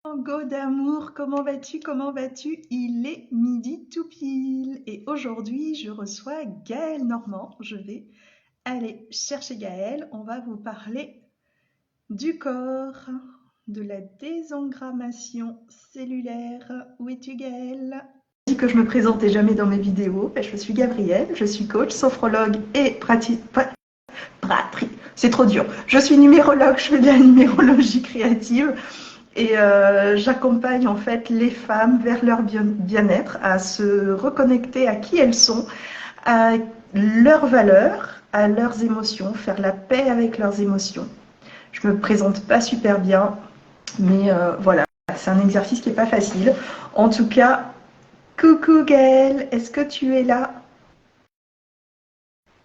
Go d'amour, comment vas-tu? Comment vas-tu? Il est midi tout pile et aujourd'hui je reçois Gaëlle Normand. Je vais aller chercher Gaëlle. On va vous parler du corps, de la désengrammation cellulaire. Où es-tu Gaëlle? Je dis que je me présentais jamais dans mes vidéos. Je suis Gabrielle, je suis coach, sophrologue et c'est trop dur. Je suis numérologue, je fais de la numérologie créative. Et j'accompagne en fait les femmes vers leur bien-être, à se reconnecter à qui elles sont, à leurs valeurs, à leurs émotions, faire la paix avec leurs émotions. Je me présente pas super bien, mais voilà, c'est un exercice qui est pas facile. En tout cas, coucou Gaëlle, est-ce que tu es là?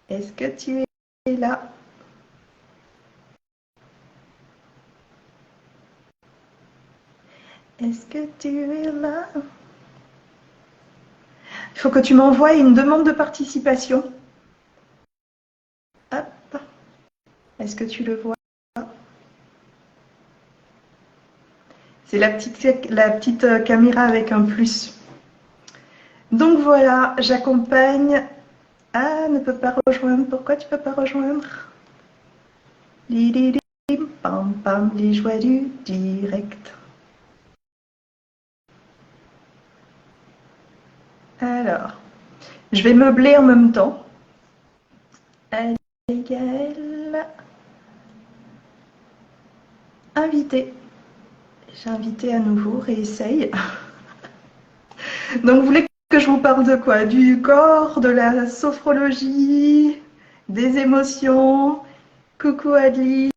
Est-ce que tu es là? Est-ce que tu es là? Il faut que tu m'envoies une demande de participation. Hop. Est-ce que tu le vois? C'est la petite caméra avec un plus. Donc voilà, j'accompagne. Ah, ne peut pas rejoindre. Pourquoi tu peux pas rejoindre? Pam pam, les joies du direct. Alors, je vais meubler en même temps. Allez, Gaëlle. Invité. J'ai invité à nouveau, réessaye. Donc, vous voulez que je vous parle de quoi? Du corps, de la sophrologie, des émotions. Coucou Adeline.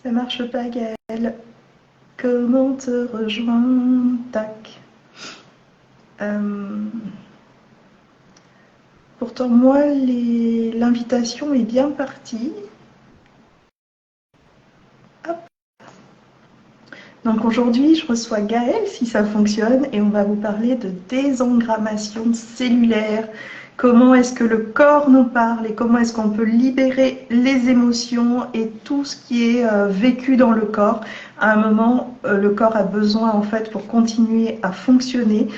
Ça marche pas, Gaëlle. Comment te rejoindre? Tac. Euh, Pourtant, moi, l'invitation est bien partie. Hop. Donc aujourd'hui, je reçois Gaëlle, si ça fonctionne, et on va vous parler de désengrammation cellulaire. Comment est-ce que le corps nous parle et comment est-ce qu'on peut libérer les émotions et tout ce qui est vécu dans le corps. À un moment, le corps a besoin, en fait, pour continuer à fonctionner,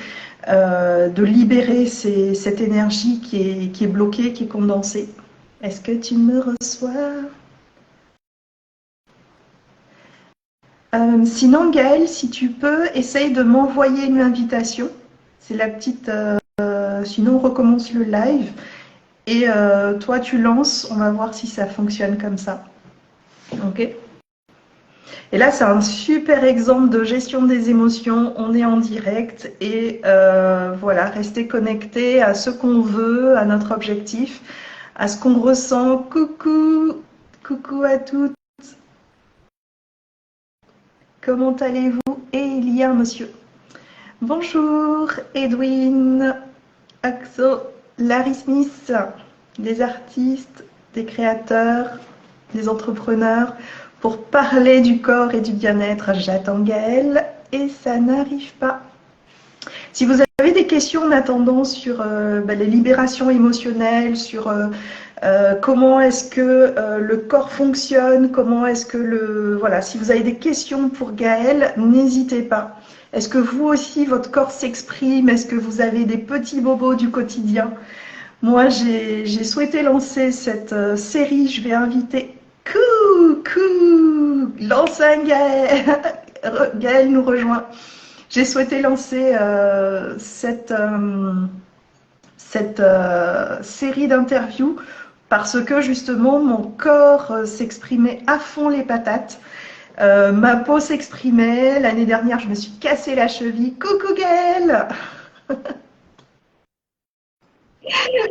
de libérer cette énergie qui est bloquée, qui est condensée. Est-ce que tu me reçois? Sinon, Gaëlle, si tu peux, essaye de m'envoyer une invitation. C'est la petite. Sinon, on recommence le live. Et toi, tu lances. On va voir si ça fonctionne comme ça. Ok. Et là, c'est un super exemple de gestion des émotions. On est en direct et voilà, rester connecté à ce qu'on veut, à notre objectif, à ce qu'on ressent. Coucou, coucou à toutes. Comment allez-vous? Et il y a un monsieur. Bonjour, Edwin, Axo, Larry Smith, des artistes, des créateurs, des entrepreneurs, pour parler du corps et du bien-être. J'attends Gaëlle et ça n'arrive pas. Si vous avez des questions en attendant sur les libérations émotionnelles, sur comment est-ce que le corps fonctionne, comment est-ce que Voilà, si vous avez des questions pour Gaëlle, n'hésitez pas. Est-ce que vous aussi, votre corps s'exprime? Est-ce que vous avez des petits bobos du quotidien? Moi, j'ai souhaité lancer cette série. Je vais inviter Coucou, lance un Gaël. Gaël nous rejoint. J'ai souhaité lancer cette série d'interviews parce que justement mon corps s'exprimait à fond les patates. Ma peau s'exprimait. L'année dernière, je me suis cassé la cheville. Coucou Gaëlle.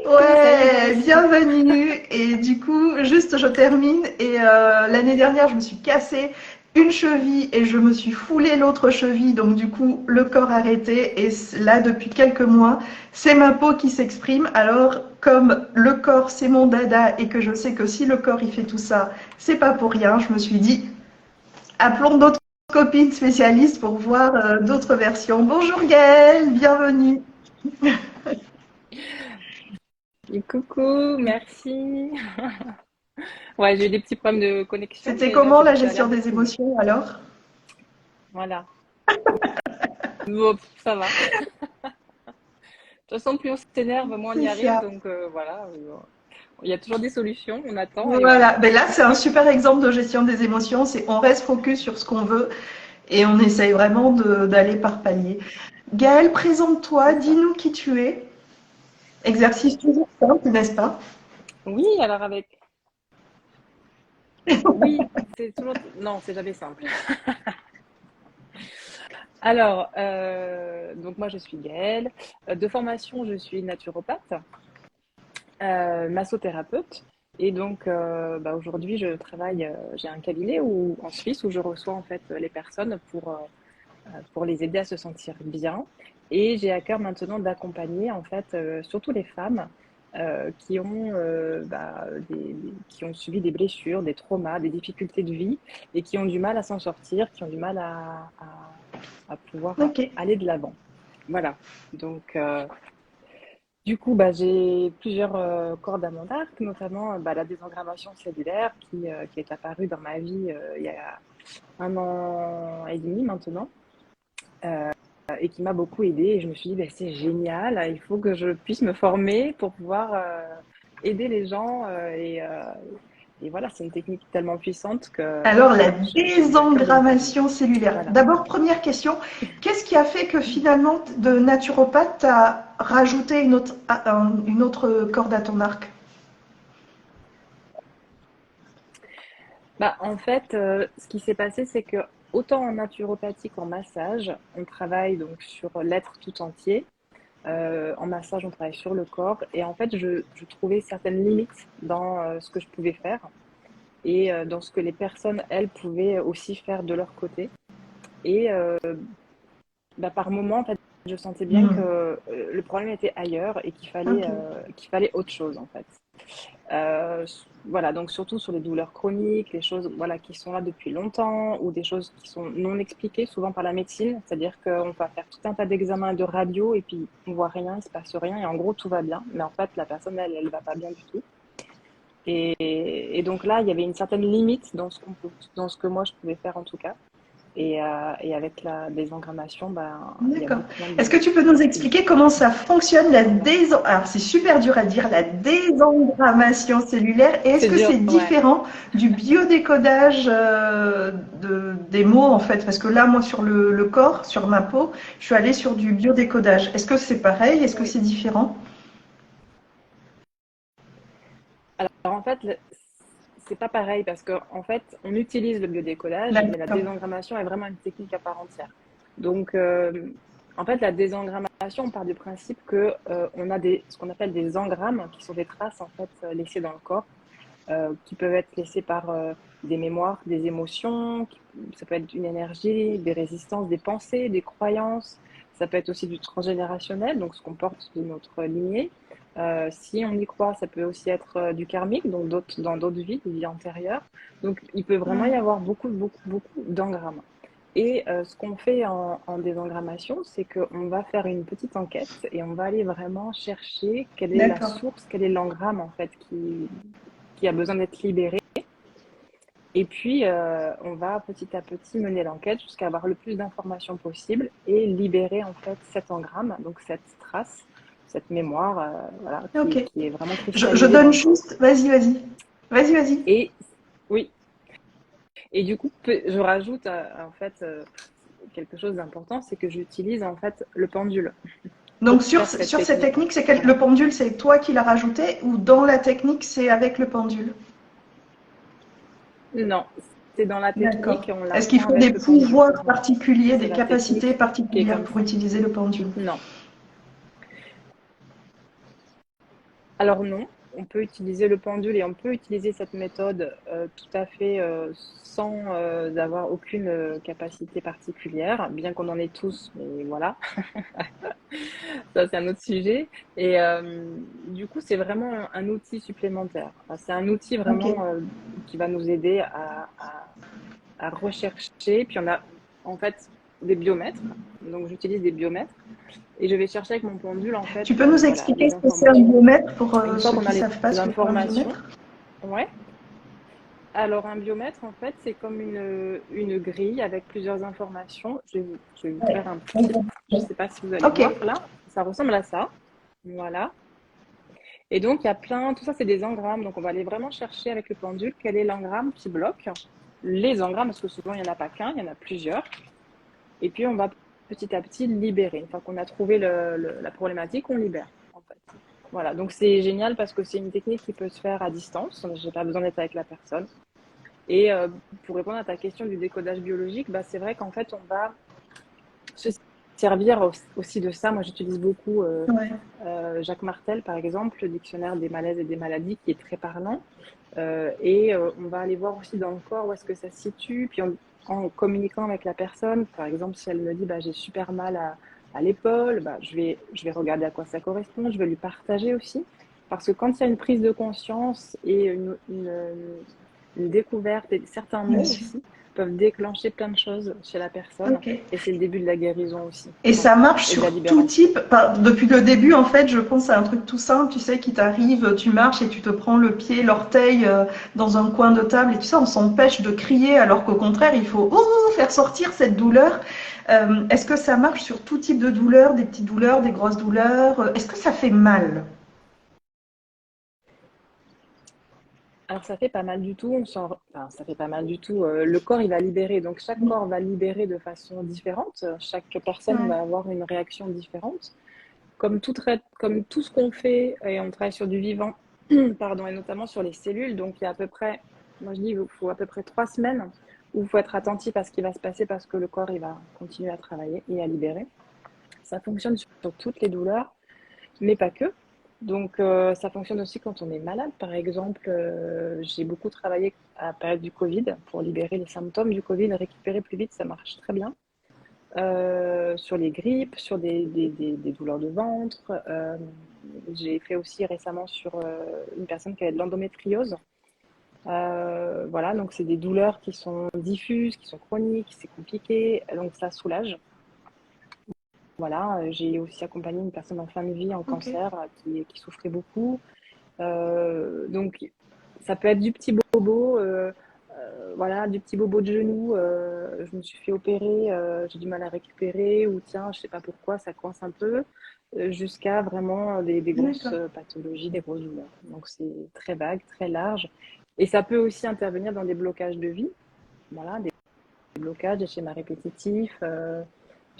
Ouais, Salut. bienvenue. Et du coup, juste je termine. Et l'année dernière, je me suis cassé une cheville et je me suis foulé l'autre cheville. Donc du coup, le corps arrêté. Et là, depuis quelques mois, c'est ma peau qui s'exprime. Alors, comme le corps, c'est mon dada et que je sais que si le corps, il fait tout ça, c'est pas pour rien, je me suis dit, appelons d'autres copines spécialistes pour voir d'autres versions. Bonjour Gaëlle, bienvenue. Et coucou, merci. Ouais, j'ai eu des petits problèmes de connexion, C'était mais là, comment la ça a l'air gestion de des trouver. émotions alors? Voilà. Bon, ça va. De toute façon, plus on s'énerve, moins on y C'est arrive. ça. Donc voilà, il y a toujours des solutions, on attend et voilà. Voilà. Ben là, c'est un super exemple de gestion des émotions. C'est on reste focus sur ce qu'on veut et on essaye vraiment d'aller par palier. Gaëlle, présente-toi, C'est ça. dis-nous qui tu es. Exercice toujours simple, n'est-ce pas? Oui, alors avec. Oui, c'est toujours. Non, c'est jamais simple. Alors, donc moi je suis Gaëlle. De formation, je suis naturopathe, massothérapeute. Et donc, aujourd'hui, je travaille, j'ai un cabinet en Suisse où je reçois en fait les personnes pour les aider à se sentir bien. Et j'ai à cœur maintenant d'accompagner en fait surtout les femmes qui ont subi des blessures, des traumas, des difficultés de vie et qui ont du mal à s'en sortir, qui ont du mal à pouvoir Ok. aller de l'avant. Voilà. Donc, du coup, j'ai plusieurs cordes à mon arc, notamment la désengrammation cellulaire qui est apparue dans ma vie il y a 1 an et demi maintenant. Et qui m'a beaucoup aidée. Et je me suis dit, c'est génial, il faut que je puisse me former pour pouvoir aider les gens. Et voilà, c'est une technique tellement puissante que Alors, la j'ai à cœur de l'enseigner. désengrammation cellulaire. Voilà. D'abord, première question, qu'est-ce qui a fait que finalement, de naturopathe, tu as rajouté une autre corde à ton arc? En fait, ce qui s'est passé, c'est que autant en naturopathie qu'en massage, on travaille donc sur l'être tout entier. En massage, on travaille sur le corps. Et en fait, je trouvais certaines limites dans ce que je pouvais faire et dans ce que les personnes, elles, pouvaient aussi faire de leur côté. Et par moment, en fait, je sentais bien que Hmm. le problème était ailleurs et Ok. qu'il fallait autre chose, en fait. Voilà, donc surtout sur les douleurs chroniques, les choses voilà, qui sont là depuis longtemps ou des choses qui sont non expliquées souvent par la médecine, c'est-à-dire qu'on va faire tout un tas d'examens de radio et puis on voit rien, il se passe rien et en gros tout va bien, mais en fait la personne elle va pas bien du tout. Et donc là, il y avait une certaine limite dans ce que moi je pouvais faire en tout cas. Et avec la désengrammation, il y a D'accord. beaucoup moins Est-ce que de tu peux nous expliquer possibilités. comment ça fonctionne Voilà. Alors, c'est super dur à dire, la désengrammation cellulaire. Et est-ce C'est que dur, c'est ouais. différent du biodécodage des mots, en fait? Parce que là, moi, sur le corps, sur ma peau, je suis allée sur du biodécodage. Est-ce que c'est pareil? Est-ce que Oui. c'est différent? Alors en fait, c'est pas pareil parce qu'en en fait, on utilise le biodécodage, mais la D'accord. désengrammation est vraiment une technique à part entière. Donc, en fait, la désengrammation, on part du principe que on a ce qu'on appelle des engrammes, qui sont des traces en fait laissées dans le corps, qui peuvent être laissées par des mémoires, des émotions, ça peut être une énergie, des résistances, des pensées, des croyances. Ça peut être aussi du transgénérationnel, donc ce qu'on porte de notre lignée. Si on y croit, ça peut aussi être du karmique, donc dans d'autres vies, des vies antérieures. Donc il peut vraiment y Hmm. avoir beaucoup, beaucoup, beaucoup d'engrammes. Et ce qu'on fait en désengrammation, c'est qu'on va faire une petite enquête et on va aller vraiment chercher quelle est la D'accord. source, quel est l'engramme en fait qui a besoin d'être libéré. Et puis, on va petit à petit mener l'enquête jusqu'à avoir le plus d'informations possible et libérer en fait cet engramme, donc cette trace, cette mémoire, voilà, Ok. qui est vraiment Je cristallisée dans donne le corps. juste. Vas-y, vas-y. Vas-y, vas-y. Et oui, et du coup, je rajoute en fait quelque chose d'important, c'est que j'utilise en fait le pendule Donc, pour faire cette sur cette technique. technique, Voilà. le pendule, c'est toi qui l'as rajouté ou dans la technique, c'est avec le pendule? Non, c'est dans la D'accord. technique et on Est-ce qu'il l'apprend faut des avec le pendule. pouvoirs Voilà. particuliers, C'est des la capacités technique qui est particulières comme pour ça. utiliser le pendule? Non. Alors non, on peut utiliser le pendule et on peut utiliser cette méthode tout à fait sans avoir aucune capacité particulière, bien qu'on en ait tous, mais voilà, ça c'est un autre sujet. Et du coup, c'est vraiment un outil supplémentaire. Enfin, c'est un outil Ok. vraiment qui va nous aider à rechercher. Puis on a en fait des biomètres, donc j'utilise des biomètres et je vais chercher avec mon pendule en fait, Tu peux nous voilà, expliquer les ce que c'est un informations. biomètre pour Une fois ceux qu'on qui a ne savent pas les ce que c'est un informations, biomètre? ouais. Alors, un biomètre, en fait, c'est comme une grille avec plusieurs informations. Je vais vous faire un petit. Je ne sais pas si vous allez Ok, voir là. Ça ressemble à ça. Voilà. Et donc, il y a plein. Tout ça, c'est des engrammes. Donc, on va aller vraiment chercher avec le pendule quel est l'engramme qui bloque. Les engrammes, parce que souvent, il n'y en a pas qu'un, il y en a plusieurs. Et puis, on va petit à petit libérer. Une fois qu'on a trouvé la problématique, on libère, en fait. Voilà. Donc, c'est génial parce que c'est une technique qui peut se faire à distance. Je n'ai pas besoin d'être avec la personne. Et pour répondre à ta question du décodage biologique, bah, c'est vrai qu'en fait, on va se servir aussi de ça. Moi, j'utilise beaucoup ouais, Jacques Martel, par exemple, le dictionnaire des malaises et des maladies, qui est très parlant. On va aller voir aussi dans le corps où est-ce que ça se situe. Puis en communiquant avec la personne, par exemple, si elle me dit bah, j'ai super mal à l'épaule, bah, je vais regarder à quoi ça correspond. Je vais lui partager aussi. Parce que quand il y a une prise de conscience et une découverte, et certains bien mots sûr. aussi peuvent déclencher plein de choses chez la personne. Ok. Et c'est le début de la guérison aussi. Et Ouais. ça marche Et de la sur tout libération. type. Depuis le début, en fait, je pense à un truc tout simple, tu sais, qui t'arrive, tu marches et tu te prends le pied, l'orteil dans un coin de table et tout ça, on s'empêche de crier alors qu'au contraire, il faut faire sortir cette douleur. Est-ce que ça marche sur tout type de douleur, des petites douleurs, des grosses douleurs? Est-ce que ça fait mal? Alors ça fait pas mal du tout, enfin, ça fait pas mal du tout. Le corps il va libérer, donc chaque corps va libérer de façon différente. Chaque personne Ouais. va avoir une réaction différente. Comme tout ce qu'on fait, et on travaille sur du vivant, pardon, et notamment sur les cellules. Donc il y a à peu près, moi je dis, il faut à peu près 3 semaines où il faut être attentif à ce qui va se passer parce que le corps il va continuer à travailler et à libérer. Ça fonctionne sur toutes les douleurs mais pas que. Donc, ça fonctionne aussi quand on est malade. Par exemple, j'ai beaucoup travaillé à la période du Covid pour libérer les symptômes du Covid, récupérer plus vite, ça marche très bien. Sur les grippes, sur des douleurs de ventre. J'ai fait aussi récemment sur une personne qui avait de l'endométriose. Voilà, donc c'est des douleurs qui sont diffuses, qui sont chroniques, c'est compliqué, donc ça soulage. Voilà, j'ai aussi accompagné une personne en fin de vie en Ok. cancer qui souffrait beaucoup. Donc, ça peut être du petit bobo, voilà, du petit bobo de genou. Je me suis fait opérer, j'ai du mal à récupérer, ou tiens, je sais pas pourquoi, ça coince un peu, jusqu'à vraiment des grosses D'accord. pathologies, des grosses douleurs. Donc, c'est très vague, très large. Et ça peut aussi intervenir dans des blocages de vie, voilà, des blocages, des schémas répétitifs.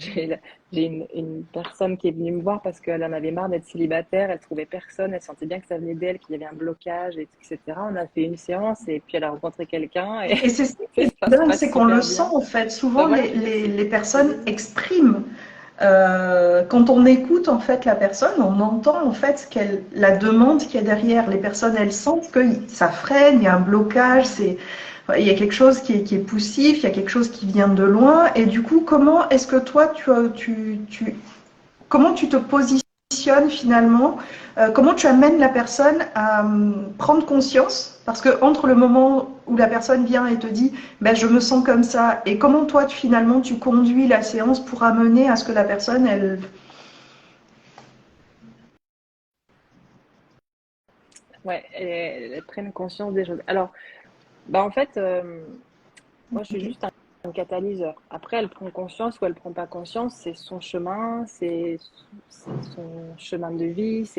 J'ai j'ai une personne qui est venue me voir parce qu'elle en avait marre d'être célibataire, elle trouvait personne, elle sentait bien que ça venait d'elle, qu'il y avait un blocage, etc. On a fait une séance et puis elle a rencontré quelqu'un et, Et c'est ça qui et est ça se dingue, passe c'est qu'on le super sent bien. en fait. Ben Souvent, voilà, les c'est personnes génial. expriment. Quand on écoute en fait la personne, on entend en fait la demande qu'il y a derrière. Les personnes, elles sentent que ça freine, il y a un blocage, il y a quelque chose qui est poussif, il y a quelque chose qui vient de loin. Et du coup, comment est-ce que toi, comment tu te positionnes finalement, comment tu amènes la personne à prendre conscience, parce que entre le moment où la personne vient et te dit ben, je me sens comme ça, et comment toi finalement tu conduis la séance pour amener à ce que la personne elle... Ouais, elles prennent conscience des choses. Alors, bah en fait, moi je suis Ok, juste un catalyseur. Après, elle prend conscience ou elle prend pas conscience, c'est son chemin, c'est son chemin de vie,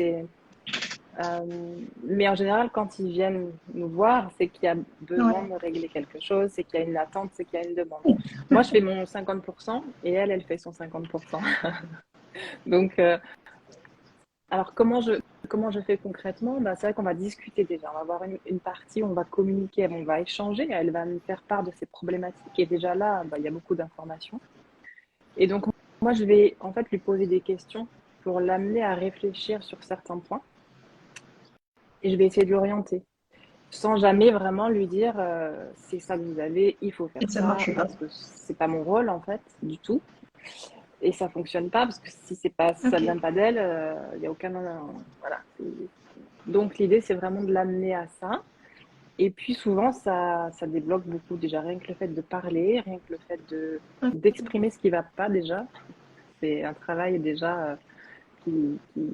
mais en général, quand ils viennent nous voir, c'est qu'il y a besoin ouais. de régler quelque chose, c'est qu'il y a une attente, c'est qu'il y a une demande. Moi, je fais mon 50% et elle fait son 50%. Donc, alors comment je fais concrètement? Bah, c'est vrai qu'on va discuter déjà. On va avoir une partie où on va communiquer, on va échanger. Elle va me faire part de ses problématiques. Et déjà là, bah, il y a beaucoup d'informations. Et donc, moi, je vais en fait lui poser des questions pour l'amener à réfléchir sur certains points. Et je vais essayer de l'orienter, sans jamais vraiment lui dire c'est ça que vous avez, il faut Et faire ça ça, marche pas. parce que c'est pas mon rôle en fait du tout, et ça fonctionne pas parce que si c'est pas ça Ok. vient pas d'elle, il y a aucun voilà. Donc l'idée c'est vraiment de l'amener à ça, et puis souvent ça débloque beaucoup déjà rien que le fait de parler, rien que le fait de d'exprimer ce qui va pas déjà, c'est un travail déjà qui, qui,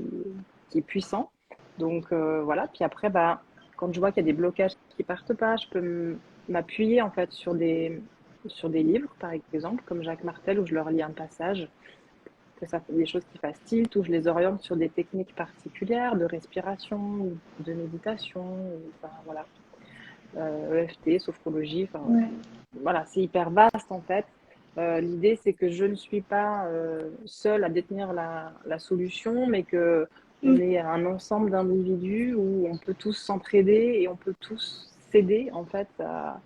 qui est puissant. Donc voilà, puis après, bah, quand je vois qu'il y a des blocages qui partent pas, je peux m'appuyer en fait sur des livres, par exemple, comme Jacques Martel, où je leur lis un passage, que ça fait des choses qui fassent tilt, où je les oriente sur des techniques particulières de respiration, ou de méditation, enfin, voilà, EFT, sophrologie, enfin, Ouais. voilà, c'est hyper vaste en fait. L'idée, c'est que je ne suis pas seule à détenir la solution, mais que on Mm. est un ensemble d'individus où on peut tous s'entraider et on peut tous s'aider en fait à,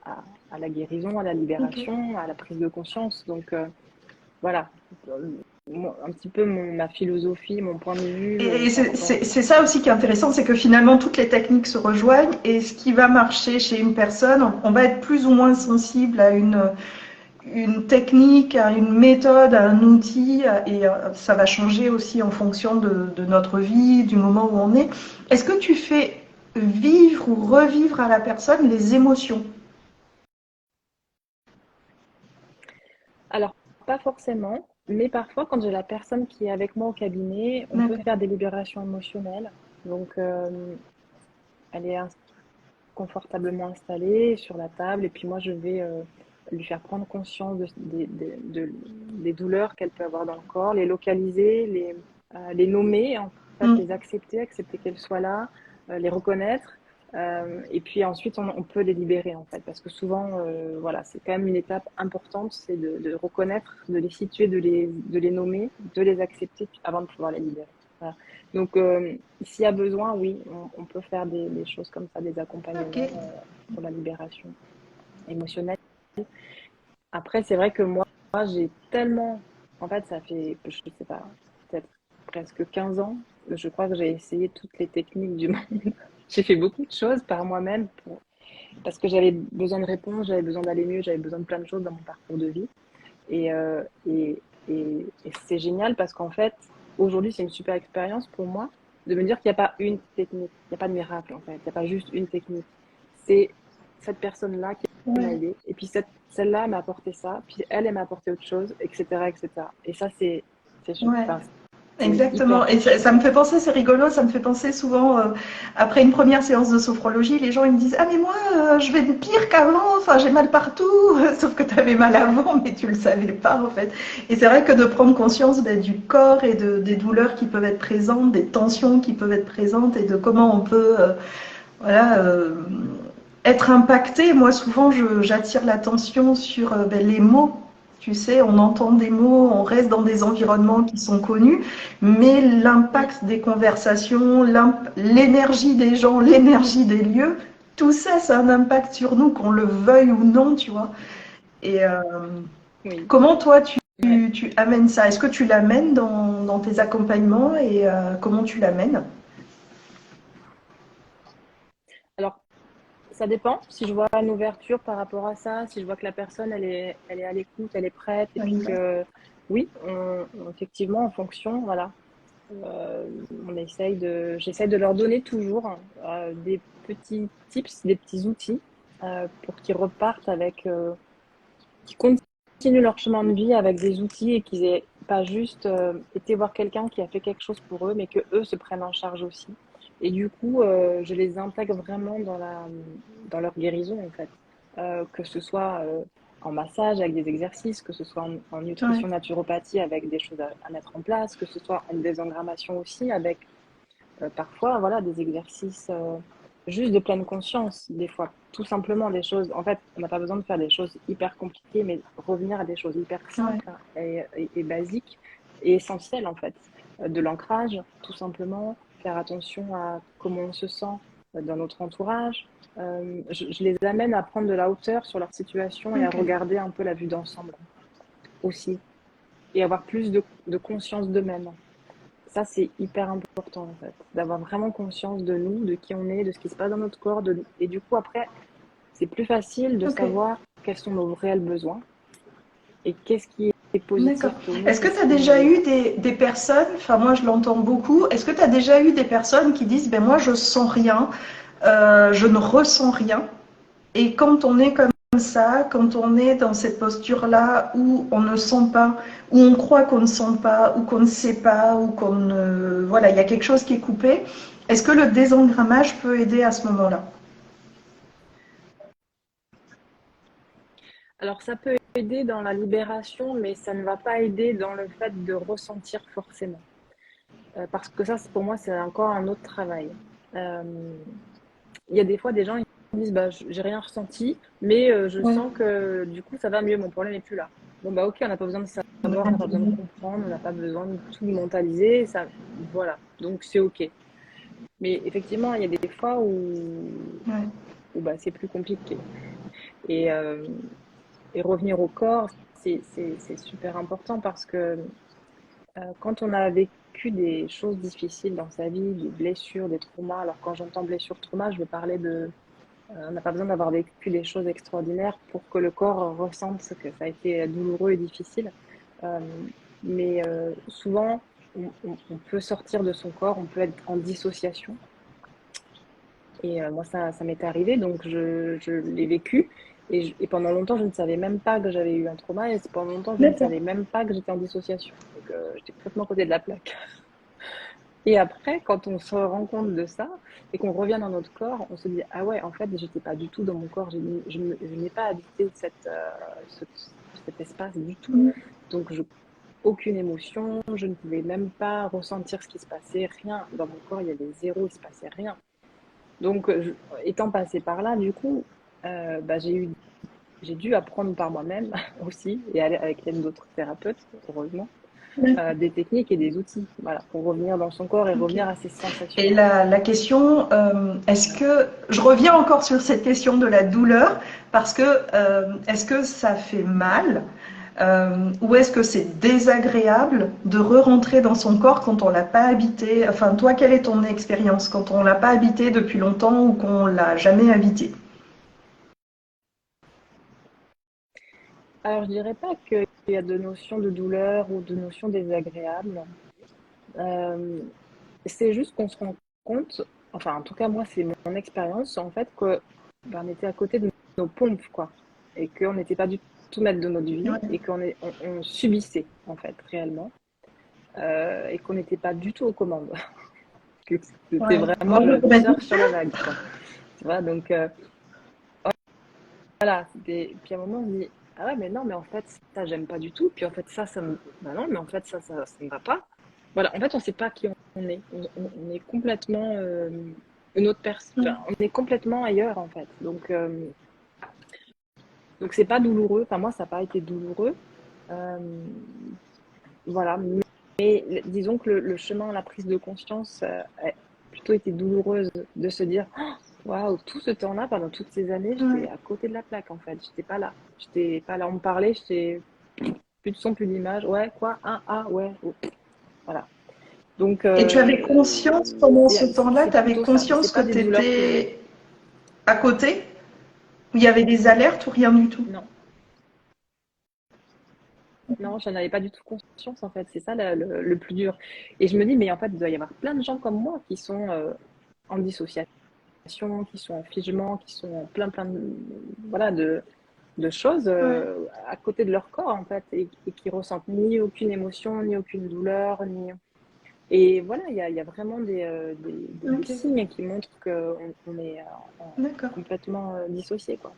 à la guérison, à la Ok. libération, à la prise de conscience. Donc voilà, un petit peu ma philosophie, mon point de vue Et par rapport à ça. c'est ça aussi qui est intéressant, c'est que finalement toutes les techniques se rejoignent et ce qui va marcher chez une personne, on va être plus ou moins sensible à une technique, à une méthode, à un outil et ça va changer aussi en fonction de notre vie, du moment où on est. Est-ce que tu fais vivre ou revivre à la personne les émotions? Alors, pas forcément, mais parfois, quand j'ai la personne qui est avec moi au cabinet, on peut D'accord. faire des libérations émotionnelles. Donc, elle est confortablement installée sur la table, et puis moi, je vais lui faire prendre conscience des douleurs qu'elle peut avoir dans le corps, les localiser, les nommer, en fait, Mm. les accepter, accepter qu'elles soient là, les reconnaître. Et puis ensuite, on peut les libérer en fait, parce que souvent, voilà, c'est quand même une étape importante, c'est de reconnaître, de les situer, de les nommer, de les accepter avant de pouvoir les libérer. Voilà. Donc, s'il y a besoin, oui, on peut faire des choses comme ça, des Ok. accompagnements pour la libération émotionnelle. Après, c'est vrai que moi, j'ai tellement, en fait, ça fait, je sais pas, peut-être presque 15 ans, je crois que j'ai essayé toutes les techniques du monde. J'ai fait beaucoup de choses par moi-même parce que j'avais besoin de réponses, j'avais besoin d'aller mieux, j'avais besoin de plein de choses dans mon parcours de vie. Et, et c'est génial parce qu'en fait, aujourd'hui, c'est une super expérience pour moi de me dire qu'il n'y a pas une technique, il n'y a pas de miracle en fait, il n'y a pas juste une technique. C'est cette personne-là qui m'a Ouais. aidée, et puis celle-là m'a apporté ça, puis elle m'a apporté autre chose, etc. etc. Et ça, Ouais. enfin, c'est Exactement. hyper Et riche en ça me fait. fait penser, c'est rigolo, ça me fait penser souvent, après une première séance de sophrologie, les gens ils me disent: ah mais moi je vais pire qu'avant, enfin j'ai mal partout, sauf que tu avais mal avant, mais tu le savais pas en fait. Et c'est vrai que de prendre conscience du corps et des douleurs qui peuvent être présentes, des tensions qui peuvent être présentes et de comment on peut voilà, être impacté. Moi souvent j'attire l'attention sur les mots. Tu sais, on entend des mots, on reste dans des environnements qui sont connus, mais Mm. l'impact des conversations, l'énergie des gens, l'énergie des lieux, tout ça, ça a un impact sur nous, qu'on le veuille ou non, tu vois. Et Oui. comment toi, Ouais. tu amènes ça? Est-ce que tu l'amènes dans tes accompagnements et comment tu l'amènes? Alors, ça dépend. Si je vois une ouverture par rapport à ça, si je vois que la personne, elle est à l'écoute, elle est prête, et puis que, oui, effectivement, en fonction, voilà, j'essaye de leur donner toujours des petits tips, des petits outils pour qu'ils repartent avec, qu'ils continuent leur chemin de vie avec des outils et qu'ils aient pas juste été voir quelqu'un qui a fait quelque chose pour eux, mais que eux se prennent en charge aussi. Et du coup, je les intègre vraiment dans leur guérison en fait, que ce soit en massage avec des exercices, que ce soit en Ouais. nutrition naturopathie avec des choses à mettre en place, que ce soit en désengrammation aussi avec parfois, voilà, des exercices juste de pleine conscience, des fois, tout simplement des choses. En fait, on n'a pas besoin de faire des choses hyper compliquées, mais revenir à des choses hyper Ouais. simples et basiques et essentielles, en fait. De l'ancrage, tout simplement, faire attention à comment on se sent dans notre entourage. Je les amène à prendre de la hauteur sur leur situation et à Ok. regarder un peu la vue d'ensemble aussi, et avoir plus de conscience d'eux-mêmes. Ça, c'est hyper important, en fait, d'avoir vraiment conscience de nous, de qui on est, de ce qui se passe dans notre corps. Et du coup, après, c'est plus facile de Ok. savoir quels sont nos réels besoins et qu'est-ce qui est D'accord. positif pour nous, Est-ce que qu'est-ce tu as qui déjà nous... eu des personnes, enfin moi je l'entends beaucoup, est-ce que tu as déjà eu des personnes qui disent, ben moi je sens rien, je ne ressens rien, et quand on est comme ça, quand on est dans cette posture-là où on ne sent pas, où on croit qu'on ne sent pas, ou qu'on ne sait pas, ou qu'on ne... Voilà, il y a quelque chose qui est coupé, est-ce que le désengrammage peut aider à ce moment-là? Alors, ça peut aider dans la libération, mais ça ne va pas aider dans le fait de ressentir forcément. Parce que ça, pour moi, c'est encore un autre travail. Euh, Il y a des fois des gens qui disent bah, j'ai rien ressenti, mais je Ouais. sens que du coup, ça va mieux, mon problème n'est plus là. Bon, bah, ok, on n'a pas besoin de savoir, on n'a pas besoin de comprendre, on n'a pas besoin de tout mentaliser. Ça, voilà, donc c'est ok. Mais effectivement, il y a des fois Ouais. où bah, c'est plus compliqué. Et, euh, et revenir au corps, c'est super important parce que quand on a vécu des choses difficiles dans sa vie, des blessures, des traumas, alors quand j'entends blessure, trauma, je vais parler de on n'a pas besoin d'avoir vécu des choses extraordinaires pour que le corps ressente ce que ça a été douloureux et difficile. Euh, mais souvent, on peut sortir de son corps, on peut être en dissociation. Et moi, ça m'était arrivé, donc je l'ai vécu. Et pendant longtemps, je ne savais même pas que j'avais eu un trauma. Et pendant longtemps, je ne D'accord. savais même pas que j'étais en dissociation. Donc, j'étais complètement à côté de la plaque. Et après, quand on se rend compte de ça et qu'on revient dans notre corps, on se dit ah ouais, en fait, j'étais pas du tout dans mon corps, je n'ai pas habité cet espace du tout. Donc, aucune émotion, je ne pouvais même pas ressentir ce qui se passait, rien. Dans mon corps, il y avait zéro, il se passait rien. Donc, étant passée par là, du coup, bah, j'ai dû apprendre par moi-même aussi et aller avec l'aide d'autres thérapeutes, heureusement des techniques et des outils, voilà, pour revenir dans son corps et Ok. revenir à ses sensations. Et la question, est-ce que je reviens encore sur cette question de la douleur parce que est-ce que ça fait mal ou est-ce que c'est désagréable de re-rentrer dans son corps quand on l'a pas habité? Enfin, toi, quelle est ton expérience quand on l'a pas habité depuis longtemps ou qu'on l'a jamais habité? Alors, je dirais pas qu'il y a de notions de douleur ou de notions désagréables. Euh, c'est juste qu'on se rend compte, enfin, en tout cas, moi, c'est mon expérience, en fait, que ben, on était à côté de nos pompes, quoi, et qu'on n'était pas du tout maître de notre vie Ouais. et on subissait, en fait, réellement, et qu'on n'était pas du tout aux commandes. Que c'était Ouais. vraiment En le surf automatique. sur la vague, quoi. Tu vois, donc, voilà, puis à un moment, on se dit, ah ouais, mais non, mais en fait, ça, j'aime pas du tout. Puis en fait, ça me. Bah non, mais en fait, ça me va pas. Voilà, en fait, on sait pas qui on est. On est complètement une autre personne. Enfin, on est complètement ailleurs, en fait. Donc c'est pas douloureux. Enfin, moi, ça n'a pas été douloureux. Euh, voilà. Mais disons que le chemin, la prise de conscience a plutôt été douloureuse de se dire, waouh, tout ce temps-là, pendant toutes ces années, Ouais. j'étais à côté de la plaque, en fait. J'étais pas là. J'étais pas là. On me parlait, j'étais plus de son, plus d'image. Ouais, quoi? Ah, ouais. Oh. Voilà. Donc, Et tu avais conscience pendant ce temps-là, c'est tu avais plutôt ça. Mais c'est conscience que pas des tu douleurs physiques. étais à côté, où il y avait des alertes ou rien du tout? Non. Non, j'en avais pas du tout conscience, en fait. C'est ça le plus dur. Et je me dis, mais en fait, il doit y avoir plein de gens comme moi qui sont en dissociation, qui sont en figement, qui sont en plein voilà, de choses Ouais. à côté de leur corps, en fait, et qui ressentent ni aucune émotion, ni aucune douleur, ni. Et voilà, il y a vraiment des Ok. signes qui montrent qu'on est D'accord. complètement dissocié, quoi.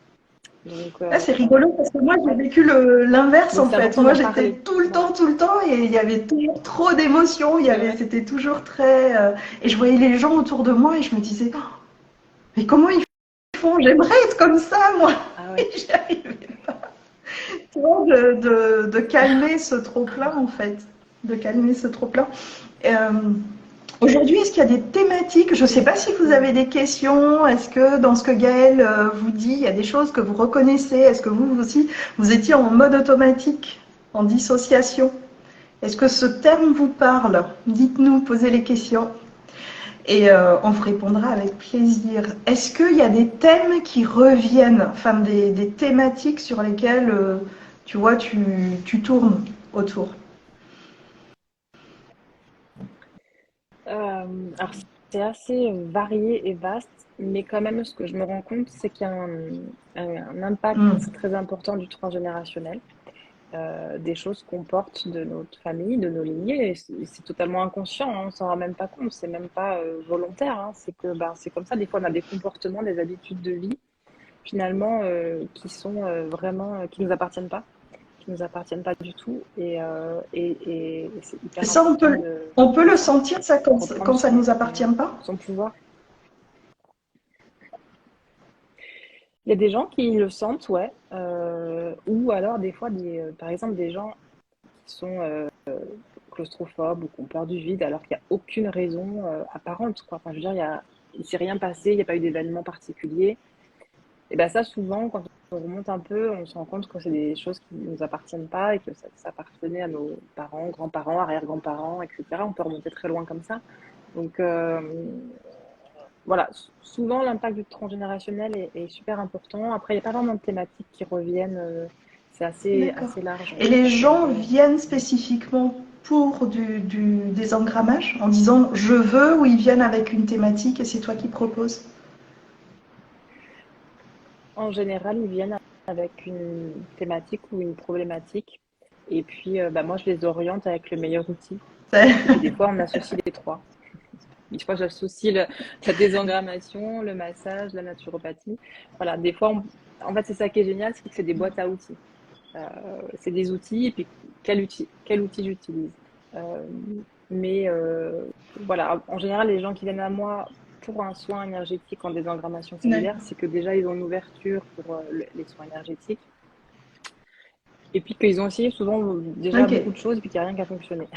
Donc, Ah, c'est rigolo parce que moi j'ai ouais. vécu l'inverse Donc, en c'est fait. important Moi d'en j'étais parler. tout le temps, Voilà. tout le temps et il y avait toujours trop d'émotions. C'est vrai. C'était toujours très. Et je voyais les gens autour de moi et je me disais, oh, mais comment ils font? J'aimerais être comme ça moi. Ah ouais. Et j'y arrivais pas. Tu vois, de calmer ce trop plein en fait, de calmer ce trop plein. Euh, Aujourd'hui, est-ce qu'il y a des thématiques? Je ne C'est sais pas ça. si vous avez des questions. Est-ce que dans ce que Gaël vous dit, il y a des choses que vous reconnaissez? Est-ce que vous aussi, vous étiez en mode automatique, en dissociation? Est-ce que ce terme vous parle? Dites-nous, posez les questions et on vous répondra avec plaisir. Est-ce qu'il y a des thèmes qui reviennent, enfin des thématiques sur lesquelles tu vois, tu tournes autour? Alors, c'est assez varié et vaste, mais quand même, ce que je me rends compte, c'est qu'il y a un impact Hmm. très important du transgénérationnel, des choses qu'on porte de notre famille, de nos lignées. Et c'est totalement inconscient, hein, on s'en rend même pas compte, c'est même pas volontaire. Hein, c'est que ben, c'est comme ça. Des fois, on a des comportements, des habitudes de vie finalement, qui sont vraiment, qui nous appartiennent pas du tout. Et c'est Et hyper ça, important on peut de le sentir, ça, reprendre quand ça nous appartient pas? son pouvoir. Il y a des gens qui le sentent, ouais. Ou alors des fois, par exemple, des gens qui sont claustrophobes ou qui ont peur du vide, alors qu'il n'y a aucune raison apparente, quoi. Enfin, je veux dire, il s'est rien passé, il n'y a pas eu d'événement particulier. Et ben ça, souvent, quand on remonte un peu, on se rend compte que c'est des choses qui ne nous appartiennent pas et que ça appartenait à nos parents, grands-parents, arrière-grands-parents, etc. On peut remonter très loin comme ça. Donc voilà, souvent l'impact du transgénérationnel est super important. Après, il n'y a pas vraiment de thématiques qui reviennent. C'est D'accord. assez large en Et fait les comme. gens viennent spécifiquement pour du désengrammage en disant je veux, ou ils viennent avec une thématique et c'est toi qui proposes? En général, ils viennent avec une thématique ou une problématique. Et puis, bah, moi, je les oriente avec le meilleur outil. Et puis, des fois, on associe les trois. Des fois, j'associe la désengrammation, le massage, la naturopathie. Voilà, des fois, en fait, c'est ça qui est génial, c'est que c'est des boîtes à outils. C'est des outils, et puis quel outil j'utilise. Euh, mais voilà, en général, les gens qui viennent à moi pour un soin énergétique en désengrammation cellulaire, D'accord. c'est que déjà ils ont une ouverture pour les soins énergétiques, et puis qu'ils ont essayé souvent déjà Ok. beaucoup de choses, et puis qu'il n'y a rien qui a fonctionné.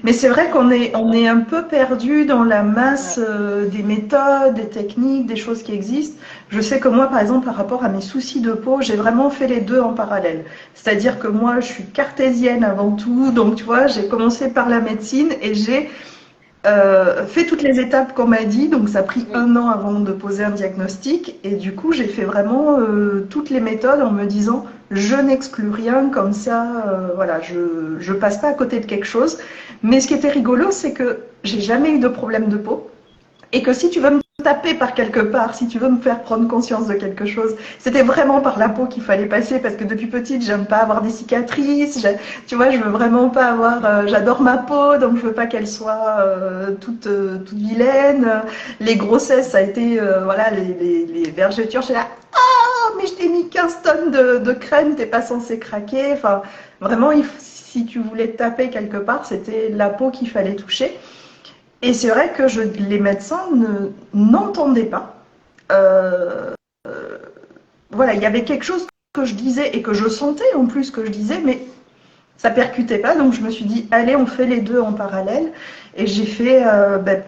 Mais c'est vrai on est un peu perdu dans la masse Ouais. des méthodes, des techniques, des choses qui existent. Je sais que moi, par exemple, par rapport à mes soucis de peau, j'ai vraiment fait les deux en parallèle. C'est-à-dire que moi, je suis cartésienne avant tout, donc tu vois, j'ai commencé par la médecine et j'ai fait toutes les étapes qu'on m'a dit, donc ça a pris Oui. 1 an avant de poser un diagnostic. Et du coup, j'ai fait vraiment toutes les méthodes en me disant je n'exclus rien, comme ça, voilà, je passe pas à côté de quelque chose. Mais ce qui était rigolo, c'est que j'ai jamais eu de problème de peau. Et que si tu veux me taper par quelque part, si tu veux me faire prendre conscience de quelque chose, c'était vraiment par la peau qu'il fallait passer, parce que depuis petite, j'aime pas avoir des cicatrices, tu vois, je veux vraiment pas avoir, j'adore ma peau, donc je veux pas qu'elle soit toute vilaine. Les grossesses, ça a été, voilà, les vergetures, j'étais là, ah, mais je t'ai mis 15 tonnes de crème, t'es pas censé craquer. Enfin, vraiment, si tu voulais te taper quelque part, c'était la peau qu'il fallait toucher. Et c'est vrai que les médecins n'entendaient pas. Euh, voilà, il y avait quelque chose que je disais et que je sentais en plus que je disais, mais ça percutait pas. Donc je me suis dit, allez, on fait les deux en parallèle. Et j'ai fait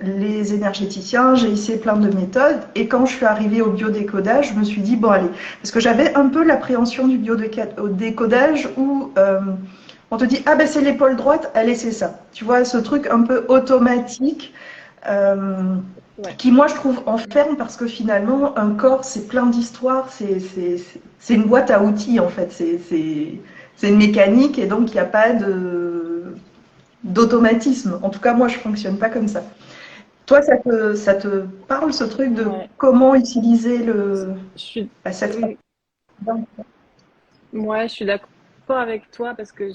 les énergéticiens, j'ai essayé plein de méthodes. Et quand je suis arrivée au biodécodage, je me suis dit, bon, allez, parce que j'avais un peu l'appréhension du biodécodage où on te dit, ah ben c'est l'épaule droite, allez, c'est ça. Tu vois, ce truc un peu automatique euh, Ouais. qui, moi, je trouve enferme parce que finalement, un corps, c'est plein d'histoires, c'est une boîte à outils, en fait. C'est une mécanique et donc il n'y a pas d'automatisme. En tout cas, moi, je fonctionne pas comme ça. Toi, ça te parle, ce truc de Ouais. comment utiliser Je suis, cette euh, ouais, je suis d'accord avec toi parce que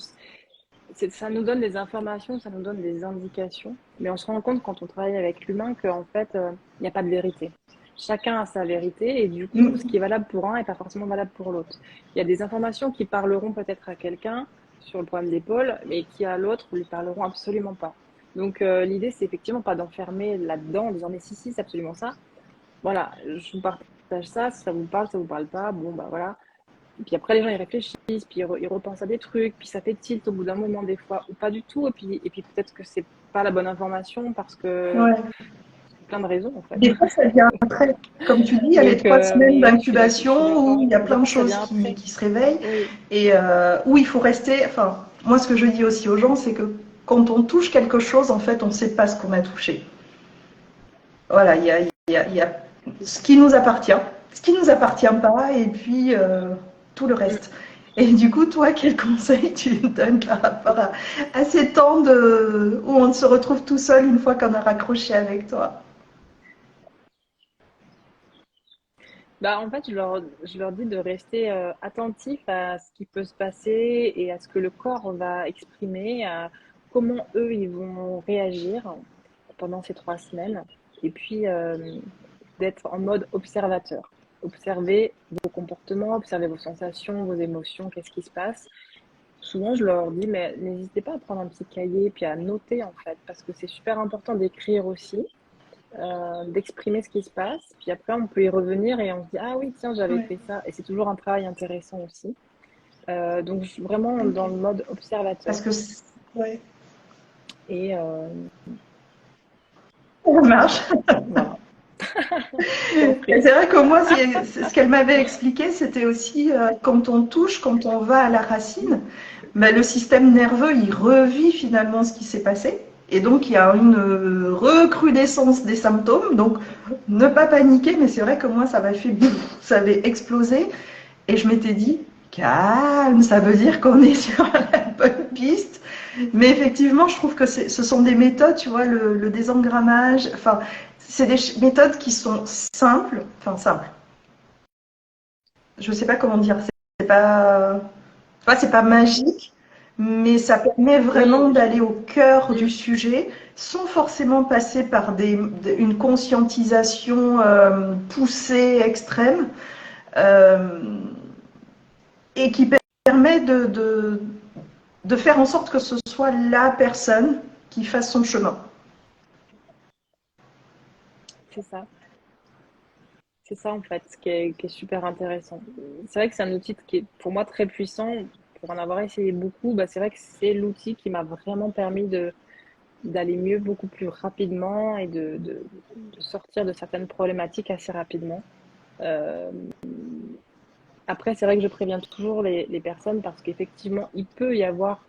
ça nous donne des informations, ça nous donne des indications, mais on se rend compte quand on travaille avec l'humain qu'en fait, il n'y a pas de vérité. Chacun a sa vérité et du coup, ce qui est valable pour un n'est pas forcément valable pour l'autre. Il y a des informations qui parleront peut-être à quelqu'un sur le problème d'épaule, mais qui à l'autre lui parleront absolument pas. Donc l'idée, c'est effectivement pas d'enfermer là-dedans en disant mais si, c'est absolument ça. Voilà, je vous partage ça, si ça vous parle pas, bon bah voilà. Et puis après, les gens, ils réfléchissent, puis ils repensent à des trucs, puis ça fait tilt au bout d'un moment, des fois, ou pas du tout. Et puis peut-être que c'est pas la bonne information parce que Ouais. plein de raisons, en fait. Des fois, ça vient après. Comme tu dis, il y a les Donc, 3 semaines mais je suis d'incubation d'accord où avec il y a toi. Des plein de fois, ça choses vient après. qui se réveillent Oui, et où il faut rester. Enfin, moi, ce que je dis aussi aux gens, c'est que quand on touche quelque chose, en fait, on ne sait pas ce qu'on a touché. Voilà, il y a ce qui nous appartient, ce qui nous appartient pas, et puis tout le mm. reste. Et du coup, toi, quel conseil tu donnes par rapport à ces temps où on se retrouve tout seul une fois qu'on a raccroché avec toi? Bah, en fait, je leur dis de rester attentif à ce qui peut se passer et à ce que le corps va exprimer, à comment eux, ils vont réagir pendant ces 3 semaines. Et puis, d'être en mode observateur. observer vos comportements, observer vos sensations, vos émotions, qu'est-ce qui se passe. Souvent, je leur dis, mais n'hésitez pas à prendre un petit cahier puis à noter en fait, parce que c'est super important d'écrire aussi, d'exprimer ce qui se passe. Puis après, on peut y revenir et on se dit, ah oui, tiens, j'avais Ouais, fait ça. Et c'est toujours un travail intéressant aussi. Donc, je suis vraiment ok. dans le mode observateur. Parce que, ouais, Et ça marche. voilà, je t'en Et prie. c'est vrai que moi, ce qu'elle m'avait expliqué, c'était aussi quand on touche, quand on va à la racine, ben, le système nerveux, il revit finalement ce qui s'est passé. Et donc, il y a une recrudescence des symptômes. Donc, ne pas paniquer, mais c'est vrai que moi, ça m'a fait boum, ça avait explosé. Et je m'étais dit, calme, ça veut dire qu'on est sur la bonne piste. Mais effectivement, je trouve que ce sont des méthodes, tu vois, le désengrammage, enfin, c'est des méthodes qui sont simples, enfin simples. Je ne sais pas comment dire, c'est pas, c'est pas magique, mais ça permet vraiment Oui, d'aller au cœur du mm, sujet sans forcément passer par une conscientisation poussée, extrême, euh, et qui permet de faire en sorte que ce soit la personne qui fasse son chemin. c'est ça. C'est ça en fait, qui est super intéressant. C'est vrai que c'est un outil qui est pour moi très puissant. Pour en avoir essayé beaucoup, bah, c'est vrai que c'est l'outil qui m'a vraiment permis d'aller mieux beaucoup plus rapidement et de sortir de certaines problématiques assez rapidement. Euh, Après, c'est vrai que je préviens toujours les personnes parce qu'effectivement, il peut y avoir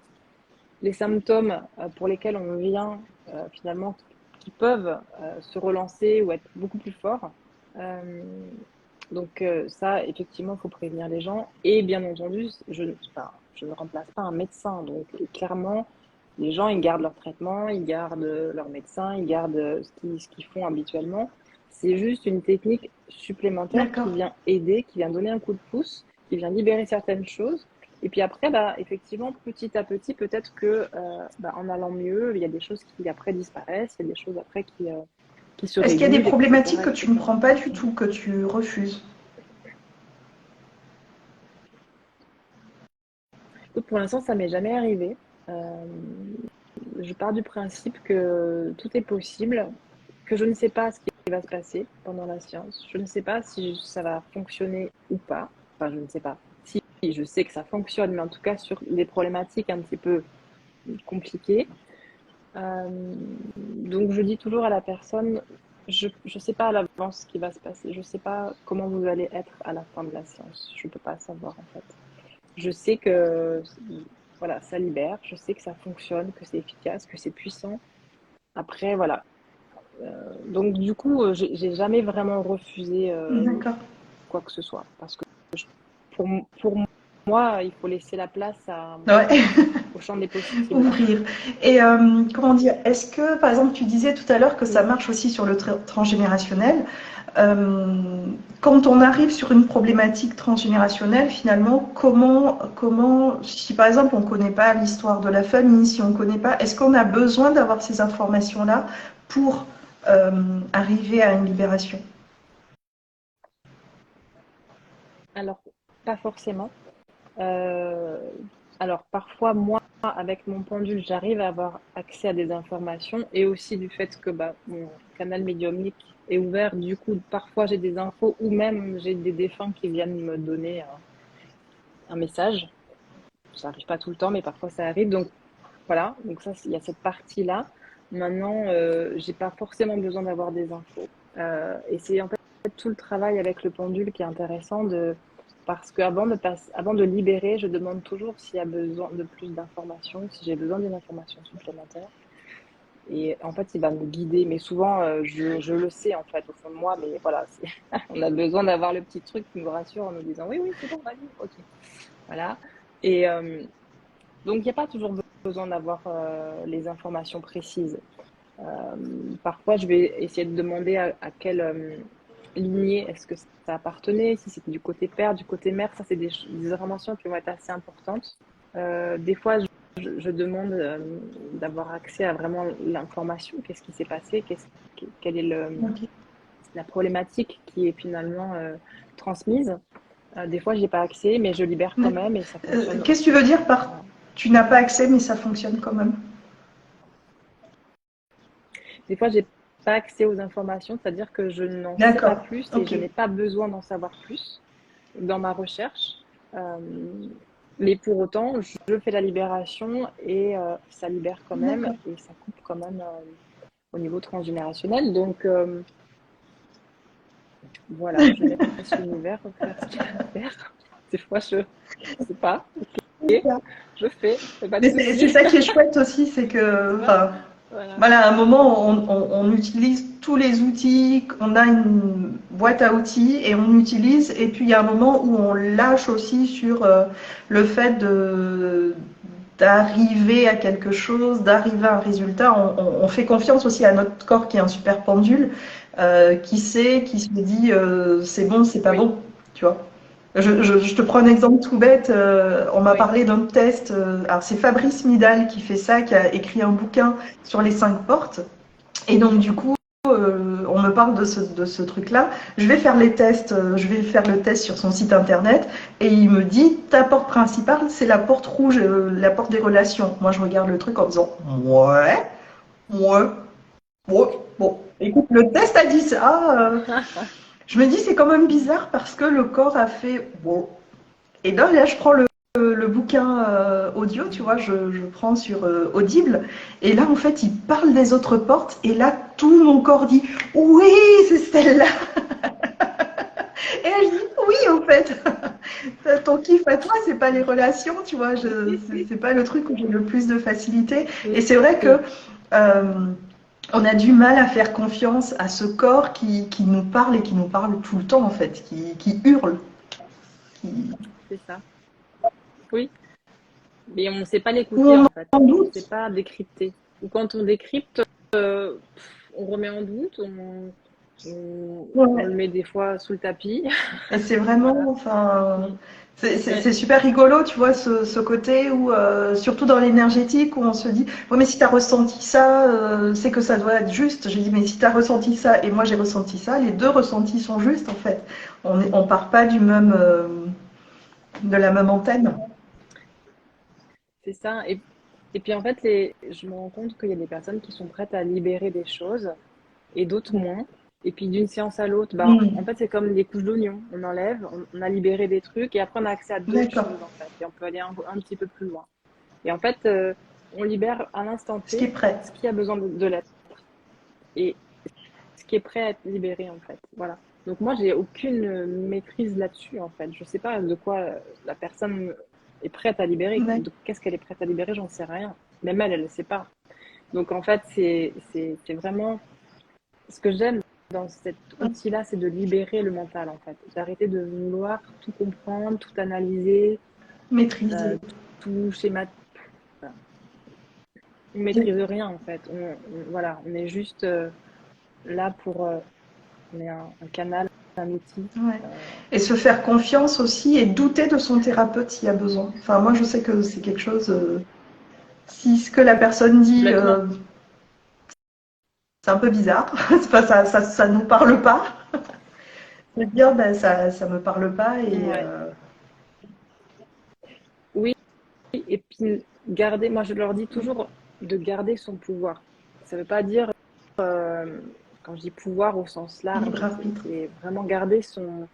les symptômes pour lesquels on vient finalement qui peuvent se relancer ou être beaucoup plus forts. Euh, donc ça, effectivement, il faut prévenir les gens. Et bien entendu, enfin, je ne remplace pas un médecin. Donc clairement, les gens, ils gardent leur traitement, ils gardent leur médecin, ils gardent ce qu'ils font habituellement. C'est juste une technique supplémentaire qui D'accord. vient aider, qui vient donner un coup de pouce, qui vient libérer certaines choses. Et puis après, bah, effectivement, petit à petit, peut-être que bah, en allant mieux, il y a des choses qui après disparaissent, il y a des choses après qui se Est-ce qu'il y a des régulent, problématiques etc., que tu ne etc. prends pas du tout, que tu refuses? Donc, pour l'instant, ça m'est jamais arrivé. Euh, je pars du principe que tout est possible, que je ne sais pas ce qui va se passer pendant la séance. Je ne sais pas si ça va fonctionner ou pas. Enfin, je ne sais pas. Si je sais que ça fonctionne, mais en tout cas sur des problématiques un petit peu compliquées. Donc je dis toujours à la personne, je ne sais pas à l'avance ce qui va se passer. Je ne sais pas comment vous allez être à la fin de la séance. Je ne peux pas savoir en fait. Je sais que voilà, ça libère. Je sais que ça fonctionne, que c'est efficace, que c'est puissant. Après, voilà. Donc du coup, j'ai jamais vraiment refusé D'accord. quoi que ce soit parce que je- pour moi, il faut laisser la place Ouais. au champ des possibles. Ouvrir. Et comment dire, est-ce que, par exemple, tu disais tout à l'heure que ça Mm. marche aussi sur le transgénérationnel. Euh, Quand on arrive sur une problématique transgénérationnelle, finalement, si par exemple on ne connaît pas l'histoire de la famille, si on ne connaît pas, est-ce qu'on a besoin d'avoir ces informations-là pour arriver à une libération? Alors, pas forcément. Euh, alors parfois, moi, avec mon pendule, j'arrive à avoir accès à des informations et aussi du fait que bah, mon canal médiumnique est ouvert. Du coup, parfois j'ai des infos ou même j'ai des défunts qui viennent me donner un message. Ça n'arrive pas tout le temps, mais parfois ça arrive. Donc voilà, donc ça, il y a cette partie-là. Maintenant, j'ai pas forcément besoin d'avoir des infos. Et c'est en fait tout le travail avec le pendule qui est intéressant parce qu'avant avant de libérer, je demande toujours s'il y a besoin de plus d'informations, si j'ai besoin d'une information supplémentaire. Et en fait, il va me guider. Mais souvent, je le sais en fait au fond de moi. Mais voilà, on a besoin d'avoir le petit truc qui nous rassure en nous disant oui, oui, c'est bon, vas-y, ok. Voilà. Et donc, il n'y a pas toujours besoin d'avoir les informations précises. Parfois, je vais essayer de demander à quelle lignée est-ce que ça appartenait, si c'était du côté père, du côté mère. Ça, c'est des informations qui vont être assez importantes. Des fois, je demande d'avoir accès à vraiment l'information. Qu'est-ce qui s'est passé? Quel est Ok. la problématique qui est finalement transmise. Des fois, j'ai pas accès, mais je libère quand même et ça fonctionne. Qu'est-ce que tu veux dire par tu n'as pas accès, mais ça fonctionne quand même? Des fois, j'ai pas accès aux informations, c'est-à-dire que je n'en sais pas D'accord. plus et Ok. je n'ai pas besoin d'en savoir plus dans ma recherche. Euh, mais pour autant, je fais la libération et ça libère quand même D'accord. et ça coupe quand même au niveau transgénérationnel. Donc voilà, je laisse l'univers faire ce qu'il a à faire. Des fois, je ne sais pas. Ok, je fais, pas de Mais c'est souci. ça qui est chouette aussi, c'est que, enfin, Voilà. voilà, à un moment, on utilise tous les outils, on a une boîte à outils et on utilise, et puis il y a un moment où on lâche aussi sur le fait d'arriver à quelque chose, d'arriver à un résultat. On fait confiance aussi à notre corps qui est un super pendule, qui sait, qui se dit c'est bon, c'est pas Oui, bon, tu vois. Je te prends un exemple tout bête. On m'a oui, parlé d'un test. Alors c'est Fabrice Midal qui fait ça, qui a écrit un bouquin sur les 5 portes. Et donc du coup, on me parle de ce truc-là. Je vais faire les tests. Je vais faire le test sur son site internet. Et il me dit ta porte principale, c'est la porte rouge, la porte des relations. Moi, je regarde le truc en disant ouais, ouais, ouais. Bon, écoute, le test a dit ça. Je me dis c'est quand même bizarre parce que le corps a fait bon. Et là, je prends le bouquin audio, tu vois, je prends sur Audible, et là, en fait, il parle des autres portes, et là, tout mon corps dit oui, c'est celle-là. Et là, je dis oui, en fait. Ton kiff à toi, c'est pas les relations, tu vois, c'est pas le truc où j'ai le plus de facilité. Et c'est vrai que euh, on a du mal à faire confiance à ce corps qui nous parle et qui nous parle tout le temps, en fait, qui hurle. Qui... c'est ça. Oui, mais on ne sait pas Où l'écouter on en fait. en On ne sait doute. pas décrypter. Ou quand on décrypte, on remet en doute, on Ouais. le met des fois sous le tapis. Et c'est vraiment, Voilà. enfin, Mm. Ouais, c'est super rigolo, tu vois, ce côté où, surtout dans l'énergétique, où on se dit, ouais, mais si tu as ressenti ça, c'est que ça doit être juste. J'ai dit, mais si tu as ressenti ça et moi j'ai ressenti ça, les deux ressentis sont justes en fait. On part pas du même, de la même antenne. c'est ça. Et puis en fait, je me rends compte qu'il y a des personnes qui sont prêtes à libérer des choses et d'autres moins. Et puis d'une séance à l'autre, ben, en Hmm, fait, c'est comme des couches d'oignons. On enlève, on a libéré des trucs et après on a accès à d'autres d'accord. choses en fait. Et on peut aller un petit peu plus loin. Et en fait, on libère à l'instant Ce qui est T prêt. ce qui a besoin de l'être et ce qui est prêt à être libéré en fait. Voilà. Donc moi, j'ai aucune maîtrise là-dessus en fait. Je sais pas de quoi la personne est prête à libérer. D'accord. Qu'est-ce qu'elle est prête à libérer, j'en sais rien. Même elle, elle ne sait pas. Donc en fait, c'est vraiment ce que j'aime dans cet outil-là, c'est de libérer le mental en fait. D'arrêter de vouloir tout comprendre, tout analyser, Maîtriser. tout schématiser. On maîtrise rien en fait. Voilà, on est juste là pour, on est un canal, un outil. Ouais. Euh, Et se faire confiance aussi et douter de son thérapeute s'il y a besoin. Enfin, moi, je sais que c'est quelque chose. Si ce que la personne dit, Complètement. c'est un peu bizarre, pas, ça nous parle pas. De dire, ben, ça me parle pas et Ouais. Oui, et puis garder, moi je leur dis toujours de garder son pouvoir. Ça ne veut pas dire, euh, quand je dis pouvoir au sens large, libre arbitre. c'est vraiment garder son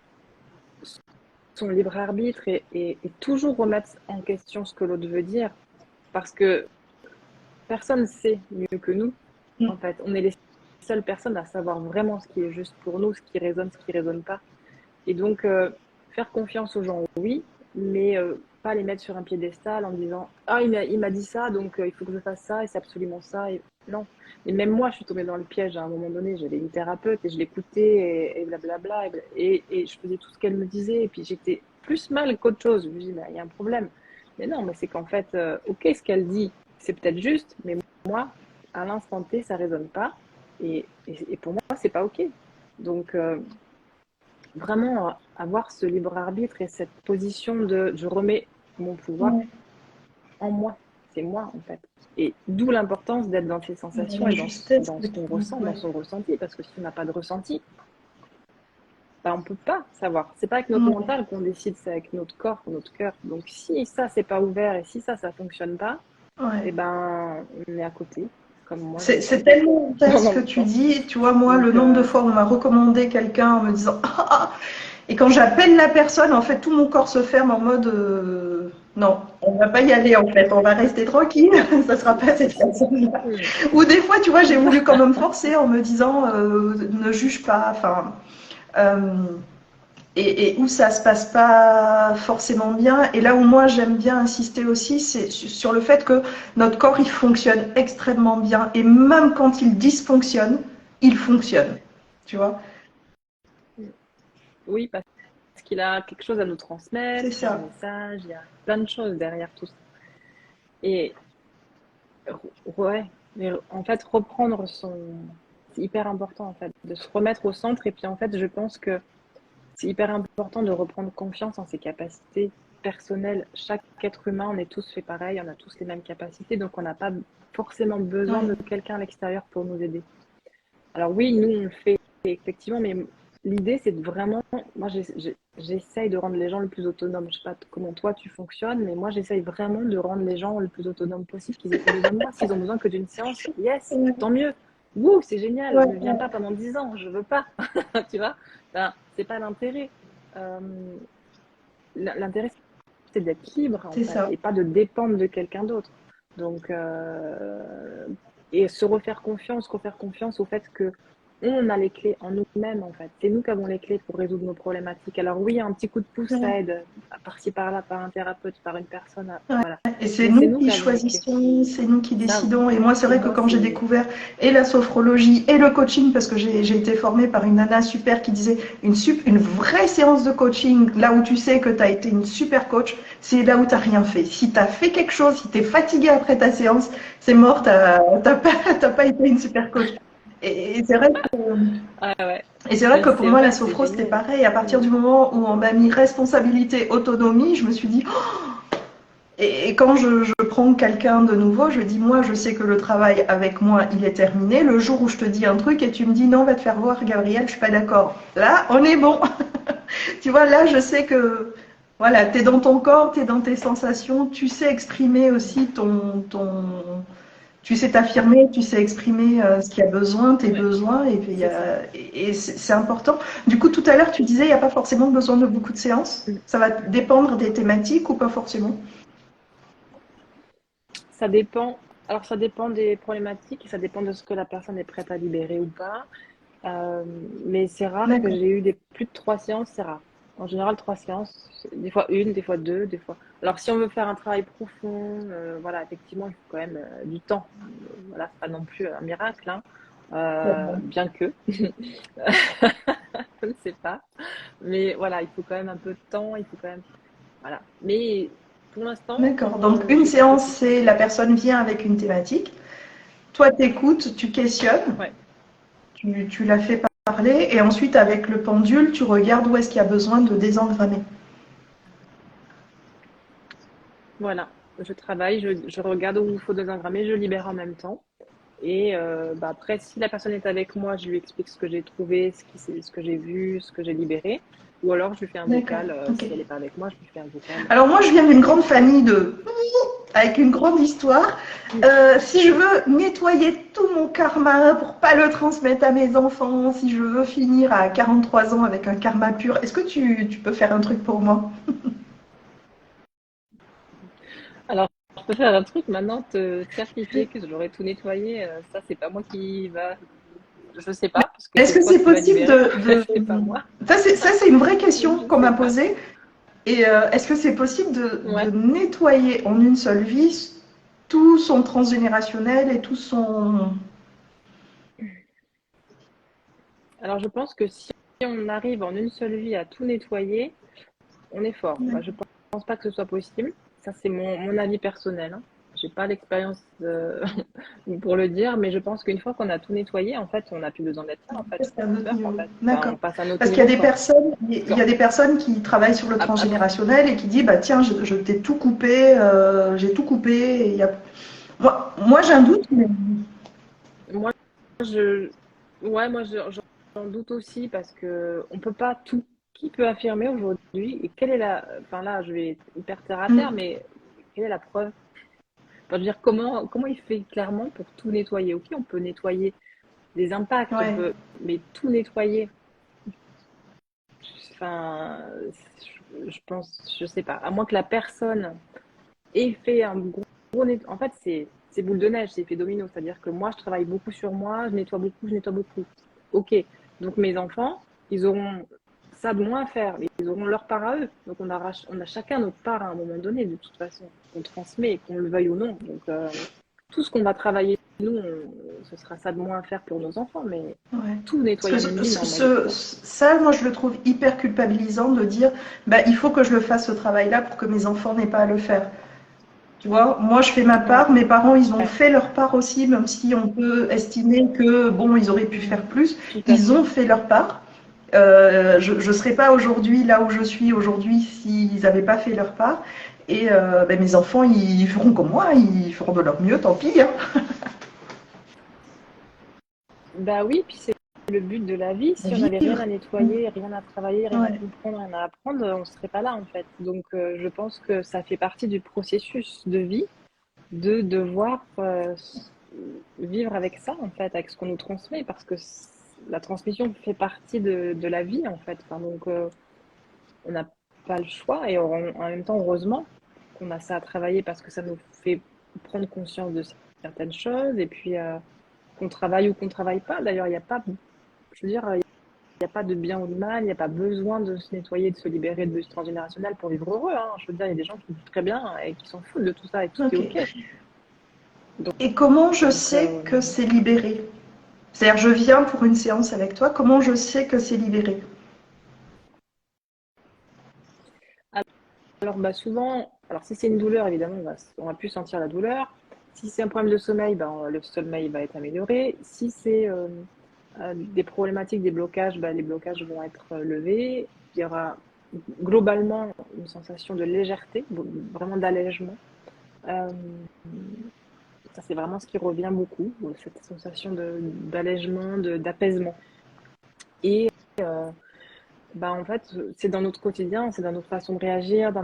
libre arbitre et toujours remettre en question ce que l'autre veut dire. Parce que personne ne sait mieux que nous. Mm. En fait, on est les seules personnes à savoir vraiment ce qui est juste pour nous, ce qui résonne, ce qui ne résonne pas. Et donc, faire confiance aux gens, oui, mais pas les mettre sur un piédestal en disant ah, il m'a dit ça, donc il faut que je fasse ça, et c'est absolument ça. Et... Non. Et même moi, je suis tombée dans le piège à un moment donné. J'avais une thérapeute et je l'écoutais et blablabla. Et je faisais tout ce qu'elle me disait. Et puis j'étais plus mal qu'autre chose. Je me dis, il y a un problème. Mais non, mais c'est qu'en fait, ok, ce qu'elle dit, c'est peut-être juste, mais moi, à l'instant T, ça résonne pas. Et pour moi, c'est pas ok. Donc, vraiment avoir ce libre arbitre et cette position de je remets mon pouvoir Ouais. en moi. C'est moi, en fait. Et d'où l'importance d'être dans ses sensations La et justesse dans de ce qu'on ressent, dans ouais. son ressenti, parce que si on n'a pas de ressenti, bah, on peut pas savoir. C'est pas avec notre Ouais, mental qu'on décide, c'est avec notre corps, notre cœur. Donc si ça c'est pas ouvert et si ça fonctionne pas, ouais. eh ben on est à côté, comme moi je C'est pense, tellement vrai ce dans que le tu sens. dis. Tu vois, moi, le Donc nombre de fois où on m'a recommandé quelqu'un en me disant ah, ah, et quand j'appelle la personne, en fait, tout mon corps se ferme en mode non, on va pas y aller en fait, on va rester tranquille, ça sera pas cette personne-là. hmm, Ou des fois, tu vois, j'ai voulu quand même forcer en me disant ne juge pas, enfin. Euh, et où ça se passe pas forcément bien. Et là où moi j'aime bien insister aussi, c'est sur le fait que notre corps il fonctionne extrêmement bien et même quand il dysfonctionne, il fonctionne. Tu vois? oui, parce qu'il a quelque chose à nous C'est transmettre, il y a un ça. message, il y a plein de choses derrière tout ça. Et ouais, mais en fait, reprendre son... C'est hyper important, en fait, de se remettre au centre. Et puis, en fait, je pense que c'est hyper important de reprendre confiance en ses capacités personnelles. Chaque être humain, on est tous fait pareil, on a tous les mêmes capacités, donc on n'a pas forcément besoin Ouais. de quelqu'un à l'extérieur pour nous aider. Alors oui, nous, on le fait effectivement, mais l'idée, c'est de vraiment, moi, j'essaye de rendre les gens le plus autonomes. Je sais pas comment toi tu fonctionnes, mais moi, j'essaye vraiment de rendre les gens le plus autonomes possible, qu'ils aient pas besoin de moi. S'ils ont besoin que d'une séance, yes, tant mieux. Wouh, c'est génial, Ouais, ne viens ouais, pas pendant 10 ans, je veux pas. Tu vois? Ben, c'est pas l'intérêt. Euh, L'intérêt, c'est d'être libre, en c'est fait, ça. et pas de dépendre de quelqu'un d'autre. Donc, et se refaire confiance au fait que on a les clés en nous-mêmes, en fait. C'est nous qui avons les clés pour résoudre nos problématiques. Alors oui, un petit coup de pouce, Ouais. ça aide, par-ci, par-là, par un thérapeute, par une personne, Ouais. voilà. Et c'est Mais c'est nous nous qui qui avons les clés. choisissons, c'est nous qui Ça, décidons. Et moi, c'est pour vrai que moi, quand j'ai c'est... découvert et la sophrologie et le coaching, parce que j'ai été formée par une nana super qui disait une vraie séance de coaching, là où tu sais que tu as été une super coach, c'est là où tu n'as rien fait. Si tu as fait quelque chose, si tu es fatigué après ta séance, c'est mort, tu n'as pas été une super coach. Et c'est vrai que Ah ouais, et c'est vrai mais que pour c'est moi, la vrai, c'est sophro, c'était génial. pareil. À partir Mm. du moment où on m'a mis responsabilité, autonomie, je me suis dit, et quand je prends quelqu'un de nouveau, je dis, moi, je sais que le travail avec moi, il est terminé. Le jour où je te dis un truc et tu me dis, non, va te faire voir, Gabriel, je suis pas d'accord. Là, on est bon. Tu vois, là, je sais que, voilà, tu es dans ton corps, tu es dans tes sensations, tu sais exprimer aussi tu sais t'affirmer, tu sais exprimer ce qu'il y a besoin, tes Ouais, besoins, c'est ça. et c'est important. Du coup, tout à l'heure, tu disais, il n'y a pas forcément besoin de beaucoup de séances. Mm. Ça va dépendre des thématiques ou pas forcément. Ça dépend. Alors, ça dépend des problématiques et ça dépend de ce que la personne est prête à libérer ou pas. Euh, mais c'est rare que D'accord. j'ai eu des plus de 3 séances, c'est rare. En général, 3 séances, des fois une, des fois deux, des fois. Alors, si on veut faire un travail profond, voilà, effectivement, il faut quand même du temps. Voilà, c'est pas non plus un miracle, hein. Bien que, je ne sais pas. Mais voilà, il faut quand même un peu de temps, il faut quand même, voilà. Mais pour l'instant, D'accord. Donc, une j'ai pas fait séance, plus de c'est la 3 séances. personne vient avec une thématique. Toi, t'écoutes, tu questionnes, Ouais, tu la fais parler, et ensuite, avec le pendule, tu regardes où est-ce qu'il y a besoin de désengrammer. voilà. Je travaille, je regarde où il faut désengrammer, je libère en même temps. Et bah, après, si la personne est avec moi, je lui explique ce que j'ai trouvé, ce que j'ai vu, ce que j'ai libéré. Ou alors, je lui fais un D'accord. vocal. Ok. Si elle n'est pas avec moi, je lui fais un vocal. Alors, moi, je viens d'une grande famille avec une grande histoire. Si je veux nettoyer tout mon karma pour pas le transmettre à mes enfants, si je veux finir à 43 ans avec un karma pur, est-ce que tu peux faire un truc pour moi? Alors, je peux faire un truc maintenant, te certifier que j'aurai tout nettoyé. Ça, c'est pas moi qui va. Je sais pas, parce que Est-ce c'est que toi c'est qui vas possible libérer, en fait, c'est pas moi. Ça, c'est une vraie question Je qu'on sais m'a pas. posée. Et est-ce que c'est possible de Ouais. nettoyer en une seule vie tout son transgénérationnel et tout son... Alors, je pense que si on arrive en une seule vie à tout nettoyer, on est fort. Bah, je pense pas que ce soit possible. Ça, c'est mon avis personnel, hein. J'ai pas l'expérience pour le dire, mais je pense qu'une fois qu'on a tout nettoyé, en fait, on n'a plus besoin d'être là, en fait. C'est On un autre surfe, en niveau. fait. Enfin, D'accord. on passe à un autre Parce qu'il y a niveau, des quoi. personnes, il y Quand- a des personnes qui travaillent sur le Après, transgénérationnel et qui disent, bah tiens, je t'ai tout coupé, j'ai tout coupé. Et moi j'ai un doute, mais moi, je, ouais, moi, j'en doute aussi parce que on peut pas tout. Qui peut affirmer aujourd'hui et quelle est la. Enfin là, je vais être hyper terre à terre, Mm. mais quelle est la preuve? Enfin, je veux dire, comment il fait clairement pour tout nettoyer? Ok, on peut nettoyer des impacts, on Ouais, peut, mais tout nettoyer. Enfin, je pense, je sais pas. À moins que la personne ait fait un gros en fait, c'est boule de neige, c'est effet domino. C'est-à-dire que moi, je travaille beaucoup sur moi, je nettoie beaucoup, je nettoie beaucoup. Ok. Donc mes enfants, ils auront ça de moins à faire, mais ils auront leur part à eux. Donc on a chacun notre part à un moment donné, de toute façon, qu'on transmet, qu'on le veuille ou non. Donc tout ce qu'on va travailler, nous, ce sera ça de moins à faire pour nos enfants, mais ouais. tout Parce nettoyer que en une vie, non, moi j'y crois pas. ça, moi, je le trouve hyper culpabilisant de dire, bah, il faut que je le fasse ce travail-là pour que mes enfants n'aient pas à le faire. Tu vois, moi, je fais ma Ouais, part, mes parents, ils ont fait leur part aussi, même si on peut estimer que, bon, ils auraient pu faire plus, tout à ils fait. ont fait leur part. Je ne serais pas aujourd'hui là où je suis aujourd'hui s'ils n'avaient pas fait leur part. Et ben, mes enfants, ils feront comme moi, ils feront de leur mieux, tant pis. Hein. Bah oui, puis c'est le but de la vie. Si on n'avait rien Vivre. à nettoyer, rien à travailler, rien à Ouais. comprendre, rien à apprendre, on ne serait pas là en fait. Donc je pense que ça fait partie du processus de vie de devoir vivre avec ça en fait, avec ce qu'on nous transmet, parce que la transmission fait partie de la vie en fait. Enfin, donc on n'a pas le choix et en même temps, heureusement qu'on a ça à travailler parce que ça nous fait prendre conscience de certaines choses et puis qu'on travaille ou qu'on travaille pas. D'ailleurs, il n'y a pas, je veux dire, il n'y a pas de bien ou de mal, il n'y a pas besoin de se nettoyer, de se libérer de l'usure transgénérationnel pour vivre heureux. Hein. Je veux dire, il y a des gens qui vivent très bien et qui s'en foutent de tout ça et tout est Ok. OK. Donc, Et comment je donc, sais que c'est libéré? C'est-à-dire, je viens pour une séance avec toi, comment je sais que c'est libéré? alors bah, souvent, alors si c'est une douleur, évidemment, on va plus sentir la douleur. Si c'est un problème de sommeil, ben, le sommeil va être amélioré. Si c'est des problématiques, des blocages, ben, les blocages vont être levés. Il y aura globalement une sensation de légèreté, vraiment d'allègement. Euh, Ça, c'est vraiment ce qui revient beaucoup, cette sensation d'allègement, d'apaisement. Et bah, en fait, c'est dans notre quotidien, c'est dans notre façon de réagir, dans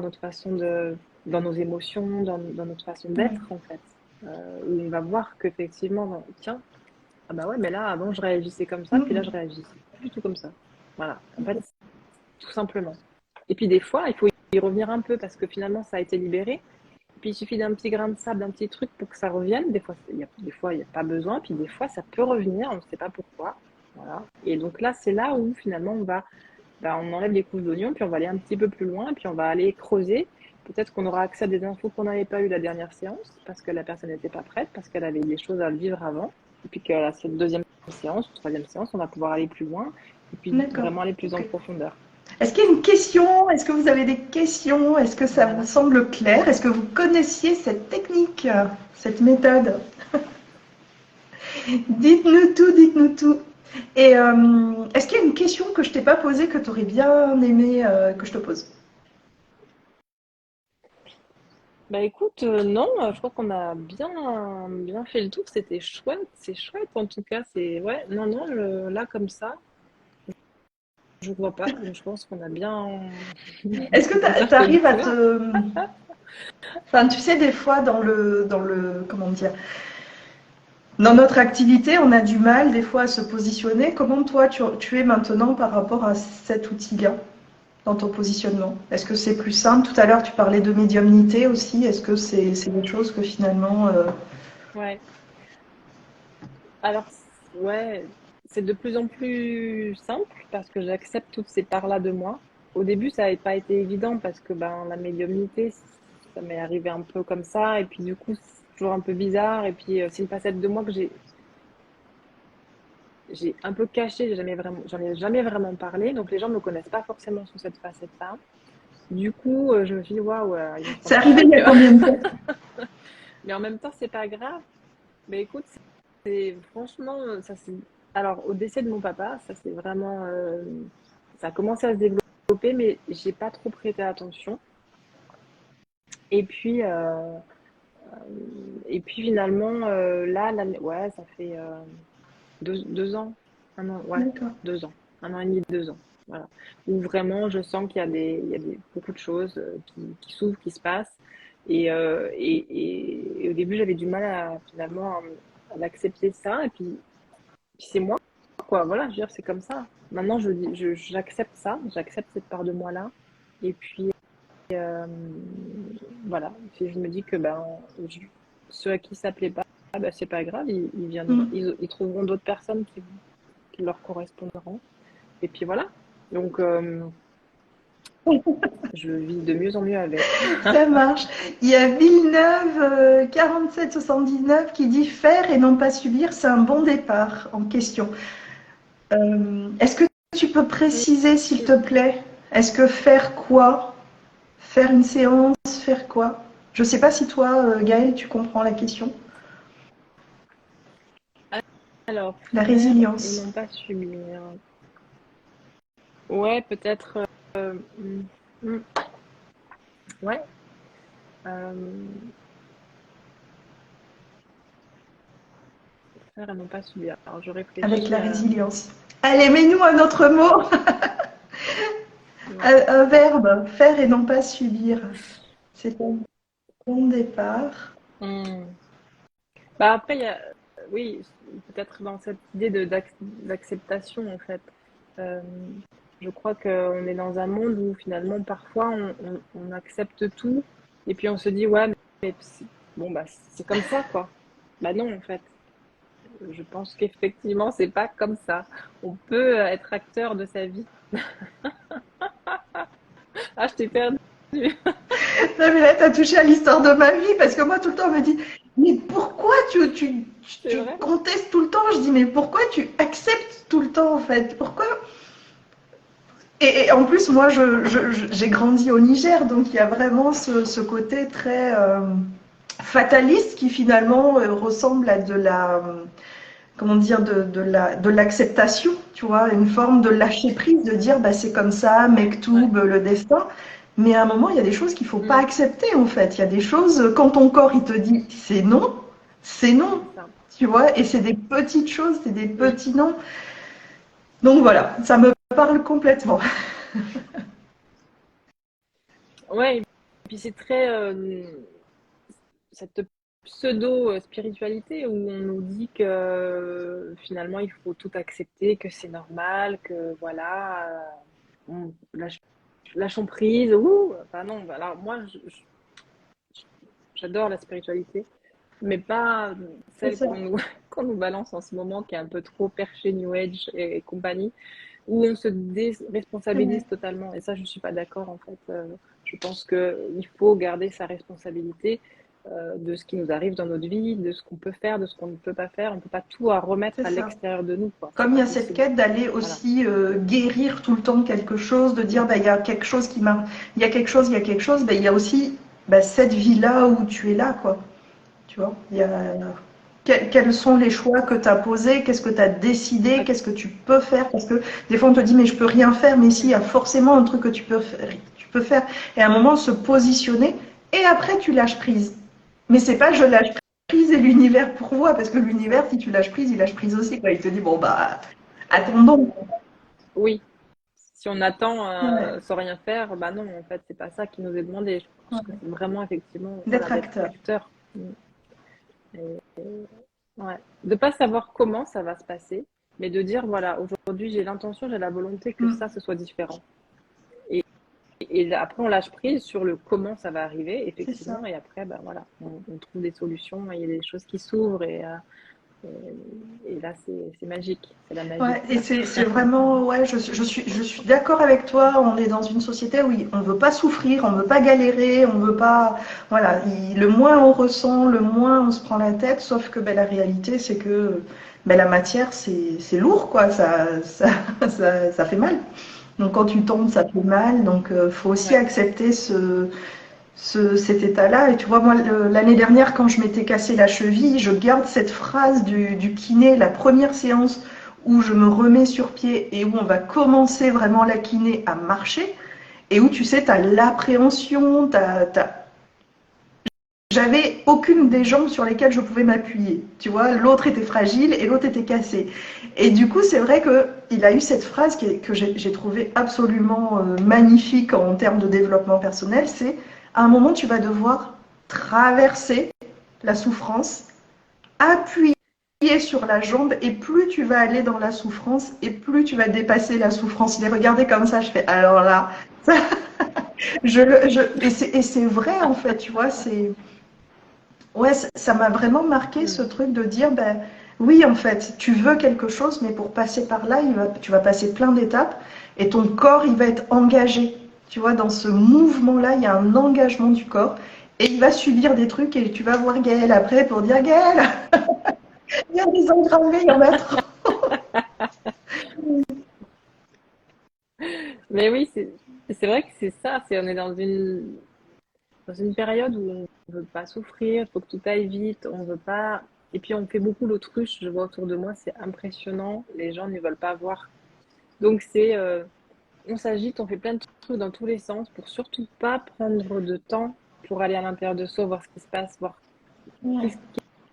nos émotions, dans notre façon Ouais. d'être, en fait. Où on va voir qu'effectivement, tiens, ah bah ouais, mais là, avant, je réagissais comme ça, puis là, je Mhm. réagissais pas du tout comme ça. Voilà, en fait, tout simplement. Et puis des fois, il faut y revenir un peu parce que finalement, ça a été libéré. Puis il suffit d'un petit grain de sable, d'un petit truc pour que ça revienne. Des fois, il n'y a pas besoin. Puis des fois, ça peut revenir. On ne sait pas pourquoi. Voilà. Et donc là, c'est là où finalement on enlève les couches d'oignon, puis on va aller un petit peu plus loin, puis on va aller creuser. Peut-être qu'on aura accès à des infos qu'on n'avait pas eu la dernière séance, parce que la personne n'était pas prête, parce qu'elle avait des choses à vivre avant. Et puis qu'à cette deuxième séance, troisième séance, on va pouvoir aller plus loin, et puis D'accord. vraiment aller plus en Ok. profondeur. Est-ce qu'il y a une question? Est-ce que vous avez des questions? Est-ce que ça vous Voilà. semble clair? Est-ce que vous connaissiez cette technique, cette méthode? Dites-nous tout, dites-nous tout. Et est-ce qu'il y a une question que je t'ai pas posée que tu aurais bien aimé que je te pose? Bah écoute, non, je crois qu'on a bien fait le tour, c'était chouette, c'est chouette en tout cas, c'est ouais, non, non, là comme ça, je vois pas, je pense qu'on a Est-ce que bien tu fait le arrives à tour. te... Enfin, tu sais, des fois, comment dire, dans notre activité, on a du mal, des fois, à se positionner. Comment toi, tu es maintenant par rapport à cet outil-là, dans ton positionnement? Est-ce que c'est plus simple? Tout à l'heure, tu parlais de médiumnité aussi. Est-ce que c'est des choses que finalement... Ouais. Alors, ouais, c'est de plus en plus simple parce que j'accepte toutes ces parts-là de moi. Au début, ça n'avait pas été évident parce que ben, la médiumnité, ça m'est arrivé un peu comme ça. Et puis du coup, c'est toujours un peu bizarre. Et puis, c'est une facette de moi que j'ai un peu cachée. J'en ai jamais vraiment parlé. Donc, les gens ne me connaissent pas forcément sous cette facette-là. Du coup, je me suis dit, waouh, ils vont C'est penser arrivé quoi il y a combien de temps? Mais en même temps, c'est pas grave. Mais écoute, franchement, ça c'est. Alors, au décès de mon papa, ça c'est vraiment. Ça a commencé à se développer, mais j'ai pas trop prêté attention. Et puis, euh, et puis finalement, là, ouais, ça fait 2 ans. Un an, ouais, D'accord. 2 ans. 1 an et demi, 2 ans. Voilà. Où vraiment, je sens qu'il y a beaucoup de choses qui s'ouvrent, qui se passent. Et au début, j'avais du mal finalement à l'accepter ça. Et puis c'est moi, quoi. Voilà, je veux dire, c'est comme ça. Maintenant, j'accepte ça, j'accepte cette part de moi-là. Et puis, euh, voilà. Puis je me dis que je- ceux à qui ça plaît pas, c'est pas grave, ils viendront, Mm. ils trouveront d'autres personnes qui leur correspondront. Et puis voilà. Donc, je vis de mieux en mieux avec. Ça marche. Il y a Villeneuve 4779 qui dit faire et non pas subir, c'est un bon départ en question. Est-ce que tu peux préciser, s'il te plaît? Est-ce que faire quoi? Faire une séance, faire quoi? Je ne sais pas si toi, Gaëlle, tu comprends la question. Alors, La faire et résilience. non pas subir. Ouais, peut-être. Hmm, hmm, ouais. euh, Faire et non pas subir. Alors, je Avec réfléchis la à. résilience. Allez, mets-nous un autre mot, Ouais. un verbe, faire et non pas subir. C'est un bon départ. Hmm. Après, oui, peut-être dans cette idée d'acceptation, en fait. Euh, je crois qu'on est dans un monde où finalement, parfois, on accepte tout et puis on se dit, ouais, mais bon, c'est comme ça, quoi. Bah non, en fait. Je pense qu'effectivement, c'est pas comme ça. On peut être acteur de sa vie. Ah, je t'ai perdu. Non, mais là, tu as touché à l'histoire de ma vie parce que moi, tout le temps, on me dit mais pourquoi C'est tu vrai? contestes tout le temps? Je dis mais pourquoi tu acceptes tout le temps en fait? Pourquoi? Et en plus, moi, j'ai grandi au Niger, donc il y a vraiment ce côté très fataliste qui finalement ressemble à de la, comment dire, de l'acceptation, tu vois, une forme de lâcher prise, de dire bah, c'est comme ça, Ouais, ouais. Mektoub, le destin. Mais à un moment, il y a des choses qu'il ne faut pas Mm, accepter en fait. Il y a des choses, quand ton corps il te dit c'est non, c'est ça. tu vois, et c'est des petites choses, c'est des Mm. petits noms. Donc voilà, ça me parle complètement. Ouais, et puis c'est très cette pseudo-spiritualité où on nous dit que finalement il faut tout accepter, que c'est normal, que voilà, lâchons prise. Ouh, enfin non, alors moi j'adore la spiritualité, mais pas C'est celle ça. qu'on nous balance en ce moment, qui est un peu trop perché New Age et compagnie, où on se Ouais. déresponsabilise totalement. Et ça, je ne suis pas d'accord, en fait. Je pense qu'il faut garder sa responsabilité de ce qui nous arrive dans notre vie, de ce qu'on peut faire, de ce qu'on ne peut pas faire. On ne peut pas tout à remettre C'est à ça. l'extérieur de nous, quoi. C'est Comme il y pas a cette possible. quête d'aller Voilà. aussi guérir tout le temps quelque chose, de dire bah, il y a quelque chose qui m'a, il y a quelque chose, il y a quelque chose, bah, il y a aussi bah, cette vie-là où tu es là, quoi. Tu vois, il y a quels sont les choix que tu as posés, qu'est-ce que tu as décidé, Ah, qu'est-ce que tu peux faire, parce que des fois on te dit mais je peux rien faire, mais si, il y a forcément un truc que tu peux faire, et à un moment se positionner, et après tu lâches prise. Mais c'est pas je lâche prise et l'univers pourvoit, parce que l'univers, si tu lâches prise, il lâche prise aussi, quoi. Il te dit bon bah attendons. oui, si on attend Ouais, sans rien faire, bah non, en fait, c'est pas ça qui nous est demandé. Je pense que ouais. c'est vraiment, effectivement, voilà, D'être d'être acteur. acteur. Et, ouais. De pas savoir comment ça va se passer, mais de dire, voilà, aujourd'hui, j'ai l'intention, j'ai la volonté que Mm, ça, ce soit différent. Et, et après, on lâche prise sur le comment ça va arriver, c'est ça. effectivement, et après, ben voilà, on trouve des solutions, il y a des choses qui s'ouvrent, et là, c'est magique, c'est la magie. Ouais, et c'est vraiment, ouais, je suis d'accord avec toi. On est dans une société où on veut pas souffrir, on veut pas galérer, on veut pas, voilà, le moins on ressent, le moins on se prend la tête. Sauf que ben, la réalité, c'est que ben, la matière, c'est lourd, quoi. Ça fait mal. Donc quand tu tombes, ça fait mal. Donc faut aussi Ouais, accepter cet état-là. Et tu vois, moi, l'année dernière, quand je m'étais cassé la cheville, je garde cette phrase du kiné, la première séance où je me remets sur pied et où on va commencer vraiment la kiné à marcher, et où tu sais, tu as l'appréhension, j'avais aucune des jambes sur lesquelles je pouvais m'appuyer. Tu vois, l'autre était fragile et l'autre était cassé. Et du coup, c'est vrai qu'il a eu cette phrase que j'ai trouvée absolument magnifique en termes de développement personnel. C'est à un moment, tu vas devoir traverser la souffrance, appuyer sur la jambe, et plus tu vas aller dans la souffrance, et plus tu vas dépasser la souffrance. Il est regardé comme ça, je fais alors là, ça, et c'est vrai en fait, tu vois, c'est ouais, ça m'a vraiment marqué ce truc de dire, ben oui, en fait, tu veux quelque chose, mais pour passer par là, tu vas passer plein d'étapes et ton corps, il va être engagé. Tu vois, dans ce mouvement-là, il y a un engagement du corps et il va subir des trucs et tu vas voir Gaëlle après pour dire, Gaëlle, il y a des engravés, il y en a trop. Mais oui, c'est vrai que c'est ça. On est dans une période où on veut pas souffrir, il faut que tout aille vite, on veut pas. Et puis on fait beaucoup l'autruche. Je vois autour de moi, c'est impressionnant. Les gens ne veulent pas voir. Donc on s'agite, on fait plein de trucs dans tous les sens pour surtout pas prendre de temps pour aller à l'intérieur de soi, voir ce qui se passe, voir qu'est-ce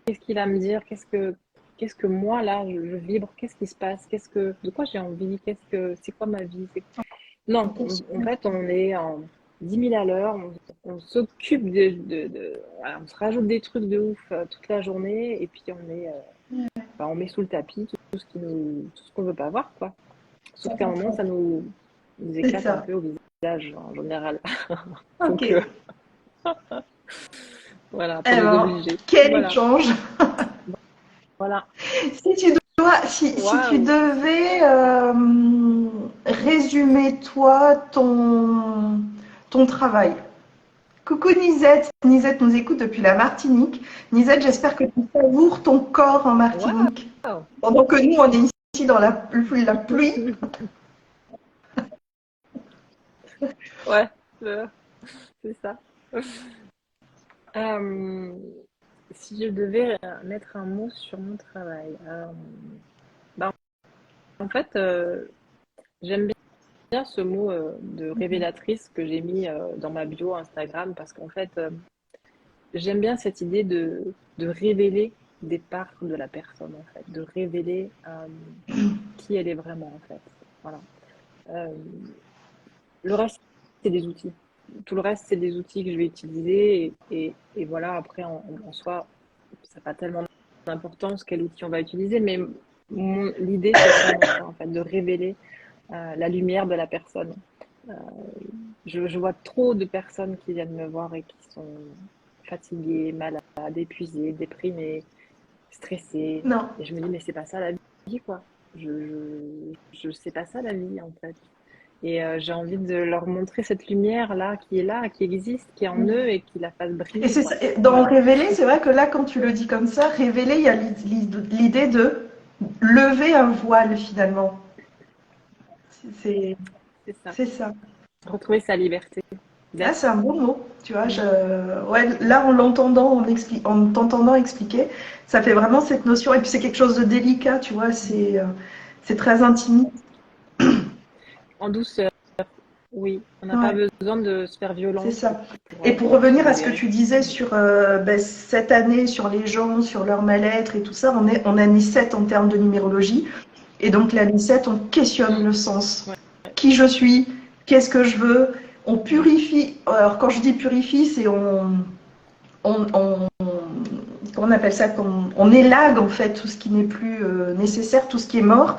qu'est-ce qu'il a à me dire, qu'est-ce que moi là je vibre, qu'est-ce qui se passe, de quoi j'ai envie, c'est quoi ma vie. Non, en fait, on est en 10 000 à l'heure, on s'occupe voilà, on se rajoute des trucs de ouf toute la journée, et puis on met sous le tapis tout ce qu'on veut pas voir, quoi. Sauf qu'à un moment, nous C'est éclate un ça. peu au visage en général. Ok. Donc Eh voilà, pour nous ben, obliger. quel Voilà, échange. voilà. Si tu Waouh! devais résumer toi ton travail. Coucou Nisette, Nisette nous écoute depuis la Martinique. Nisette, j'espère que tu savoures ton corps en Martinique. Waouh! Pendant que nous, on est ici dans la pluie. Ouais, euh, c'est ça. Euh, si je devais mettre un mot sur mon travail, bah, en fait, j'aime bien ce mot de révélatrice que j'ai mis dans ma bio Instagram parce qu'en fait, j'aime bien cette idée de révéler des parts de la personne, en fait, de révéler qui elle est vraiment, en fait. Voilà. Euh, le reste, c'est des outils. Tout le reste, c'est des outils que je vais utiliser et voilà, après, en soi, ça n'a pas tellement d'importance quel outil on va utiliser, mais l'idée, c'est vraiment ça, en fait, de révéler la lumière de la personne. Euh, je vois trop de personnes qui viennent me voir et qui sont fatiguées, malades, épuisées, déprimées, stressées. Non. Et je me dis, mais c'est pas ça la vie, quoi. Je sais pas ça la vie, en fait. Et j'ai envie de leur montrer cette lumière là, qui existe, qui est en eux et qui la fasse Et briller, c'est quoi. dans Voilà, révéler, c'est vrai que là, quand tu le dis comme ça, révéler, il y a l'idée de lever un voile finalement. C'est c'est ça. c'est ça. Retrouver sa liberté Ah, c'est d'être. un bon mot, tu vois. Mm. Ouais, là, en t'entendant expliquer, ça fait vraiment cette notion. Et puis c'est quelque chose de délicat, tu vois. C'est très intime. En douceur, oui. On n'a pas Ouais, besoin de se faire c'est violence ça. Et pour pour se revenir à ce que libérer. tu disais Mm. sur ben, cette année, sur les gens, sur leur mal-être et tout ça, on est année 7 en termes de numérologie. Et donc l'année 7, on questionne Mm. le sens. Ouais, Qui je suis? Qu'est-ce que je veux? On ouais. purifie. Alors quand je dis purifie, c'est on comment on appelle ça, on élague en fait tout ce qui n'est plus nécessaire, tout ce qui est mort.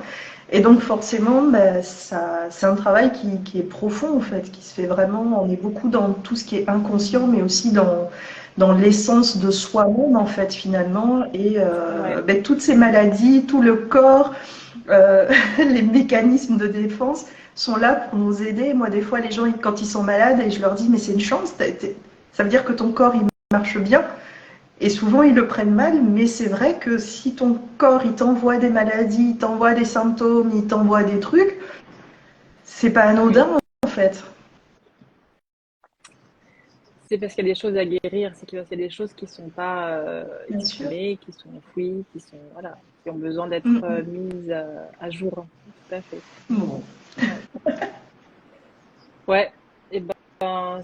Et donc forcément, bah, c'est un travail qui est profond en fait, qui se fait vraiment. On est beaucoup dans tout ce qui est inconscient, mais aussi dans l'essence de soi-même en fait finalement. Et Ouais. bah, toutes ces maladies, tout le corps, les mécanismes de défense sont là pour nous aider. Moi, des fois, les gens, quand ils sont malades, et je leur dis, mais c'est une chance, ça veut dire que ton corps, il marche bien. Et souvent, ils le prennent mal, mais c'est vrai que si ton corps, il t'envoie des maladies, il t'envoie des symptômes, il t'envoie des trucs, c'est pas Oui. anodin, en fait. C'est parce qu'il y a des choses à guérir, c'est qu'il y a des choses qui sont pas Bien sûr. exprimées, qui sont enfouies, voilà, qui ont besoin d'être Mm, mises à jour. Tout à fait. mm. Bon. Ouais. Ouais. Et ben,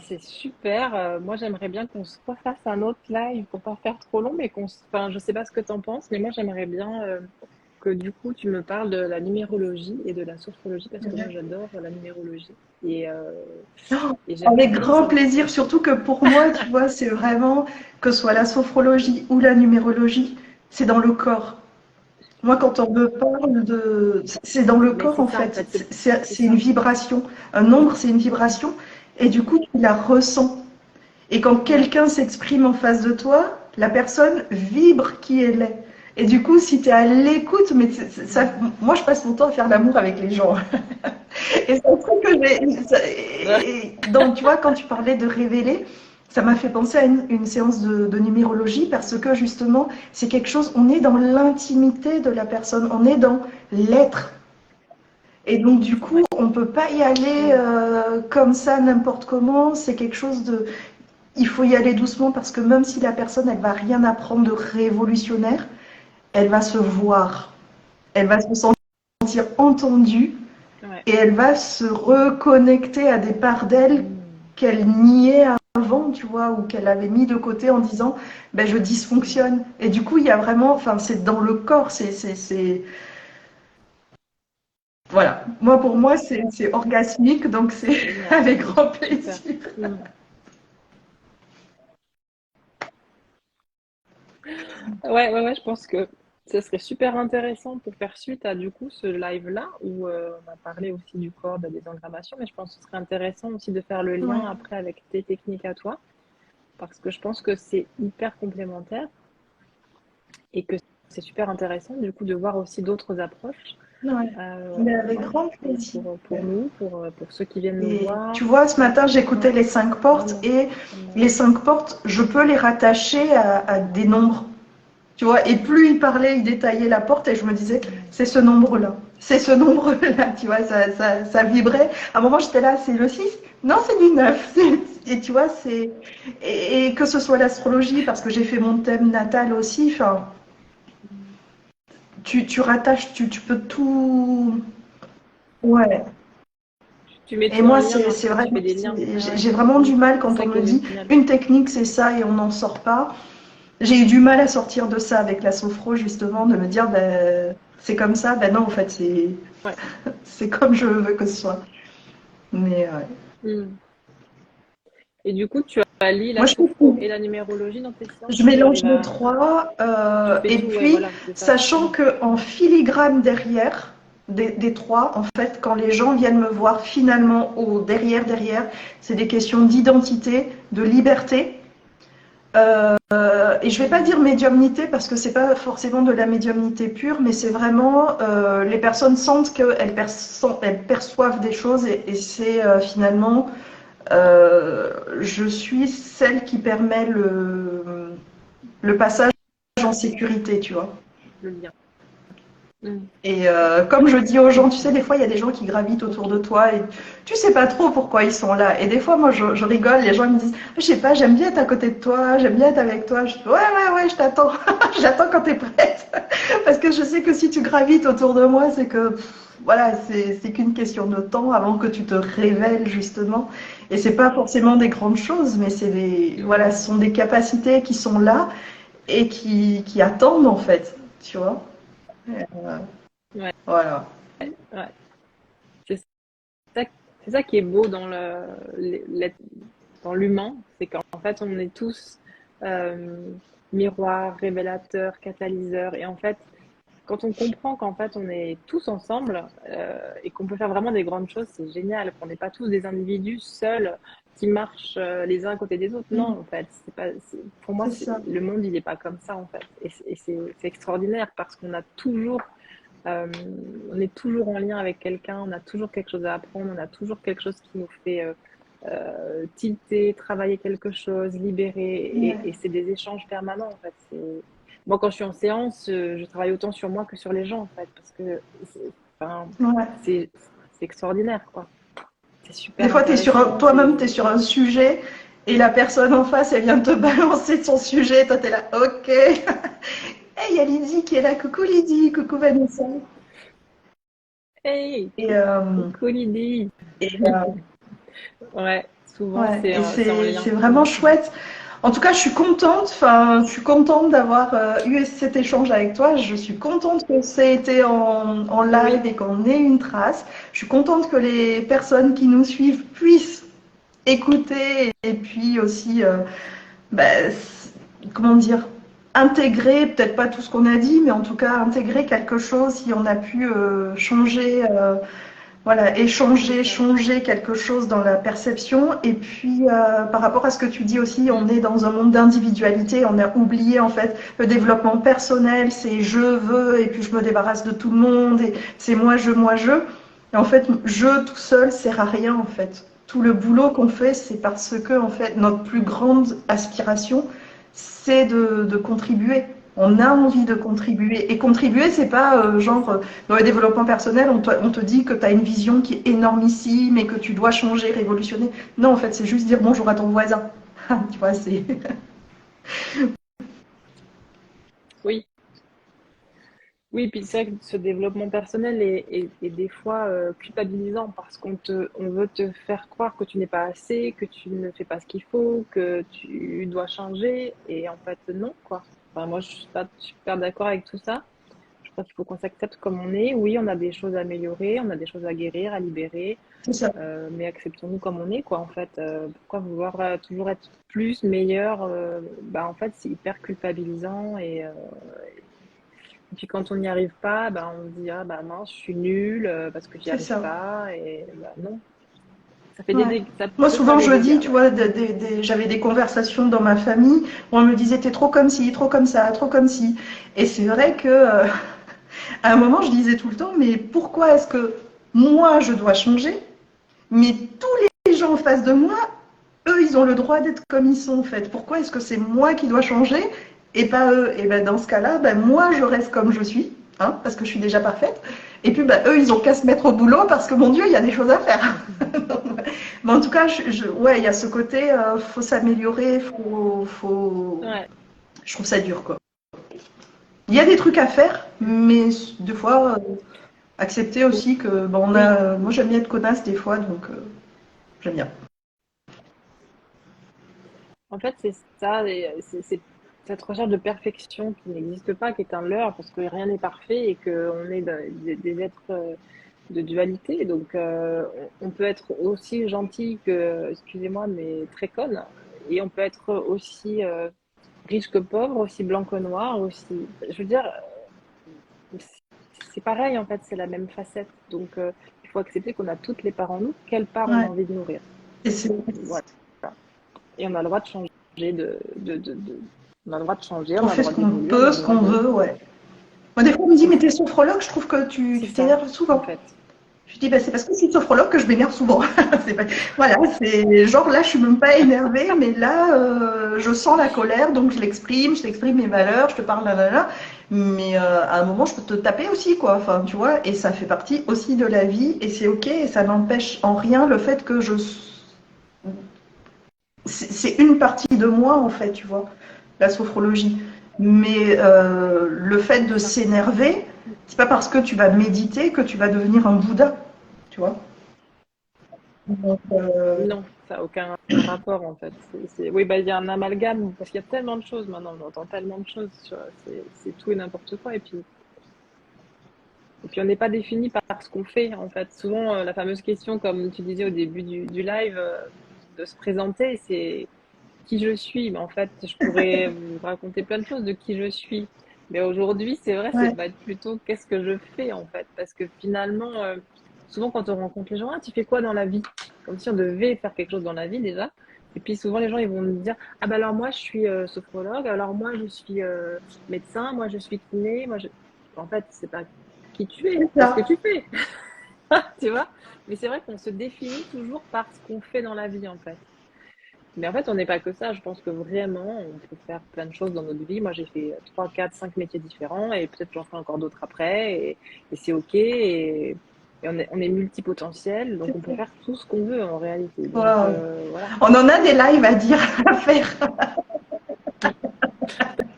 c'est super. Moi, j'aimerais bien qu'on se refasse un autre live pour pas faire trop long, mais enfin, je sais pas ce que tu en penses, mais moi, j'aimerais bien que du coup, tu me parles de la numérologie et de la sophrologie parce que moi, j'adore la numérologie et, euh, Oh, et j'aimerais avec bien grand savoir. plaisir, surtout que pour moi, tu vois, c'est vraiment, que ce soit la sophrologie ou la numérologie, c'est dans le corps. Moi, quand on me parle de... C'est dans le Mais corps, c'est en ça, en fait. fait, c'est C'est une ça. vibration. Un nombre, c'est une vibration. Et du coup, tu la ressens. Et quand Ouais. quelqu'un s'exprime en face de toi, la personne vibre qui elle est. Et du coup, si tu es à l'écoute, mais ça, moi, je passe mon temps à faire l'amour avec les gens. Et c'est un truc que donc, tu vois, quand tu parlais de révéler, ça m'a fait penser à une séance de numérologie parce que justement, c'est quelque chose, on est dans l'intimité de la personne, on est dans l'être. Et donc, du coup, Ouais. on ne peut pas y aller Mm. comme ça, n'importe comment. C'est quelque chose de. Il faut y aller doucement parce que même si la personne, elle va rien apprendre de révolutionnaire, elle va se voir, elle va se sentir entendue Ouais. et elle va se reconnecter à des parts d'elle Mm. qu'elle niait avant, tu vois, ou qu'elle avait mis de côté en disant, ben, je Mm. dysfonctionne. Et du coup, il y a vraiment, enfin, c'est dans le corps, voilà. Moi, pour moi, c'est orgasmique, donc C'est c'est génial. avec grand Super. plaisir. Mm. Ouais, ouais, ouais, je pense que ce serait super intéressant pour faire suite à du coup ce live-là où on a parlé aussi du corps, de la désengrammation, mais je pense que ce serait intéressant aussi de faire le lien Ouais. après avec tes techniques à toi, parce que je pense que c'est hyper complémentaire et que c'est super intéressant du coup de voir aussi d'autres approches Ouais. Mais avec ouais, grand plaisir. pour nous, pour ceux qui viennent nous Et tu voir. vois, ce matin, j'écoutais Ouais, les 5 portes vraiment, et vraiment. les 5 portes, je peux les rattacher à des nombres. Tu vois, et plus il parlait, il détaillait la porte et je me disais, Mm. c'est ce nombre-là. C'est ce nombre-là, tu vois, ça vibrait. À un moment, j'étais là, c'est le 6. Non, c'est du 9. Et tu vois, et que ce soit l'astrologie, parce que j'ai fait mon thème natal aussi, enfin, tu rattaches, tu peux tout. Ouais. Tu mets Et tout en moi, lien, c'est tu vraiment, fais des liens. Ah ouais. j'ai vraiment Mm. du mal C'est quand ça on qui me est dit génial. une technique, c'est ça et on n'en sort pas. J'ai eu du mal à sortir de ça avec la sophro, justement, de me dire, ben, c'est comme ça. Ben non, en fait, Ouais. c'est comme je veux que ce soit. Mais ouais. Mm. Et du coup, tu allies la Moi, je trouve sophro que et la numérologie dans tes séances? je Tu mélange arrives les à... trois. Tu fais Et tout, ouais, puis, voilà, c'est ça. sachant Mm. que en filigrane derrière des trois, en fait, quand les gens viennent me voir, finalement, au derrière, c'est des questions d'identité, de liberté. Et je vais pas dire Mm. médiumnité parce que c'est pas forcément de la médiumnité pure, mais c'est vraiment les personnes sentent elles perçoivent des choses et c'est finalement je suis celle qui permet le passage en sécurité, tu vois. Le lien. Mm. Et comme je dis aux gens, tu sais, Mm. des fois, il y a des gens qui gravitent autour de Ok. toi et tu sais pas trop pourquoi ils sont là. Et des fois, moi, je rigole, les gens ils me disent, je sais pas, j'aime bien être à côté de toi, j'aime bien être avec toi. Je dis, ouais, je t'attends. J'attends quand t'es prête. Parce que je sais que si tu gravites autour de moi, c'est que, voilà, c'est qu'une question de temps avant que tu te révèles, justement. Et c'est pas forcément des grandes choses, mais voilà, ce Mm. sont des capacités qui sont là et qui attendent, en fait, tu vois. Ouais, Voilà. ouais. C'est ça, c'est ça qui est beau dans dans l'humain, c'est qu'en fait, on est tous euh, miroirs, révélateurs, catalyseurs. Et en fait, quand on comprend qu'en fait, on est tous ensemble et qu'on peut faire vraiment des grandes choses, c'est génial. Qu'on n'est pas tous des individus seuls qui marchent les uns à côté des autres. Non, en fait, c'est pas, pour moi, C'est ça. le monde, il n'est pas comme ça, en fait. Et c'est extraordinaire parce qu'on a toujours euh, on est toujours en lien avec quelqu'un, on a toujours quelque chose à apprendre, on a toujours quelque chose qui nous fait tilter, travailler quelque chose, libérer, Ouais. et c'est des échanges permanents en fait. Moi, quand je suis en séance, je travaille autant sur moi que sur les gens en fait, parce que enfin, Ouais. c'est c'est extraordinaire quoi. C'est Des super fois, intéressant, toi-même, tu es sur un sujet et la personne en face, elle vient te balancer son sujet. Toi, tu es là, ok. Hey, il y a Lydie qui est là. Coucou Lydie, coucou Vanessa. Hey, Et, coucou Lydie. et, euh, Ouais. souvent Ouais, et c'est en c'est lien. vraiment chouette. En tout cas, je suis contente d'avoir eu cet échange avec toi. Je suis contente que ça ait été en live Oui, et qu'on ait une trace. Je suis contente que les personnes qui nous suivent puissent écouter et puis aussi, bah, comment dire, intégrer, peut-être pas tout ce qu'on a dit, mais en tout cas intégrer quelque chose si on a pu changer. Voilà, c'est échanger, ça. changer quelque chose dans la perception. Et puis, par rapport à ce que tu dis aussi, on Mm. est dans un monde d'individualité. On a oublié, en fait, le développement personnel, c'est je veux, et puis je me débarrasse de tout le monde, et c'est moi, je, moi, je. Et en fait, je tout seul sert à rien, en fait. Tout le boulot qu'on fait, c'est parce que, en fait, notre plus grande aspiration, c'est de contribuer. On a envie de contribuer. Et contribuer, c'est pas C'est genre ça. dans le développement personnel, on te dit que tu as une vision qui est énormissime et que tu dois changer, révolutionner. Non, en fait, c'est juste dire bonjour à ton voisin. Tu vois, c'est. Oui. Oui, puis c'est vrai que ce développement personnel est des fois culpabilisant parce on veut te faire croire que tu n'es pas assez, que tu ne fais pas ce qu'il faut, que tu dois changer. Et en fait, non, quoi. Enfin, moi, je suis pas super d'accord avec tout ça. Je crois qu'il faut qu'on s'accepte comme on est. Oui, on a des choses à améliorer, on a des choses à guérir, à libérer, C'est ça. mais acceptons-nous comme on est, quoi, en fait. Pourquoi vouloir toujours être plus, meilleur bah, en fait, c'est hyper culpabilisant et puis quand on n'y arrive pas, bah, on se dit ah bah mince, je suis nulle parce que j'y C'est arrive ça. pas et bah non, Ouais. ça Moi, peut faire souvent, des je dis, dégâts, tu ouais. vois, j'avais des conversations dans ma famille où on me disait, t'es trop comme ci, trop comme ça, trop comme ci. Et c'est vrai que, à un moment, je disais tout le temps, mais pourquoi est-ce que moi, je dois changer, mais tous les gens en face de moi, eux, ils ont le droit d'être comme ils sont, en fait. Pourquoi est-ce que c'est moi qui dois changer et pas eux? Et ben, dans ce cas-là, ben, moi, je reste comme je suis, hein, parce que je suis déjà parfaite. Et puis, ben, eux, ils ont qu'à se mettre au boulot parce que, mon Dieu, il y a des choses à faire. Mais en tout cas, ouais, il y a ce côté, faut s'améliorer, Ouais, je trouve ça dur, quoi. Il y a des trucs à faire, mais des fois, accepter aussi que, bon, oui. moi, j'aime bien être connasse des fois, donc j'aime bien. En fait, c'est ça, et c'est cette recherche de perfection qui n'existe pas, qui est un leurre parce que rien n'est parfait et qu'on est des êtres de dualité. Donc, on peut être aussi gentil que, excusez-moi, mais très conne, et on peut être aussi riche que pauvre, aussi blanc que noir, aussi. Je veux dire, c'est pareil, en fait, c'est la même facette. Donc, il faut accepter qu'on a toutes les parts en nous, quelle part on a Ouais. envie de nourrir. Et c'est Voilà. Et on a le droit de changer, on a le droit de changer, on on a le fait droit ce qu'on d'évoluer, on peut, a le ce droit qu'on de. veut, ouais. Moi, des fois, on me dit, C'est mais t'es sophrologue, je trouve que c'est tu ça, t'énerves en souvent. fait. Je dis, bah, c'est parce que je suis sophrologue que je m'énerve souvent. Voilà, c'est genre là, je suis même pas énervée, mais là, je sens la colère, donc je t'exprime mes valeurs, je te parle, là, là, là. Mais à un moment, je peux te taper aussi, quoi. Enfin, tu vois, et ça fait partie aussi de la vie, et c'est ok, et ça n'empêche en rien le fait que c'est une partie de moi, en fait, tu vois, la sophrologie. Mais le fait C'est de ça. s'énerver, c'est pas parce que tu vas méditer que tu vas devenir un Bouddha, tu vois. Donc, Non, ça n'a aucun rapport, en fait. Oui, bah, il y a un amalgame, parce qu'il y a tellement de choses maintenant, on entend tellement de choses, c'est tout et n'importe quoi. Et puis, on n'est pas défini par ce qu'on fait, en fait. Souvent, la fameuse question, comme tu disais au début du live, de se présenter, c'est qui je suis. Mais en fait, je pourrais vous raconter plein de choses de qui je suis. Mais aujourd'hui, c'est vrai, c'est ouais, va être plutôt qu'est-ce que je fais en fait. Parce que finalement, souvent quand on rencontre les gens, ah, tu fais quoi dans la vie? Comme si on devait faire quelque chose dans la vie déjà. Et puis souvent les gens ils vont me dire, ah ben alors moi je suis sophrologue, alors moi je suis médecin, moi je suis kiné, En fait, c'est pas qui tu es, c'est c'est ce que ça. tu fais, tu vois. Mais c'est vrai qu'on se définit toujours par ce qu'on fait dans la vie en fait. Mais en fait, on n'est pas que ça. Je pense que vraiment, on peut faire plein de choses dans notre vie. Moi, j'ai fait 3, 4, 5 métiers différents et peut-être j'en ferai encore d'autres après et c'est OK. Et on est multipotentiel, donc on peut faire tout ce qu'on veut en réalité. Donc Wow. voilà. On en a des lives à dire, à faire.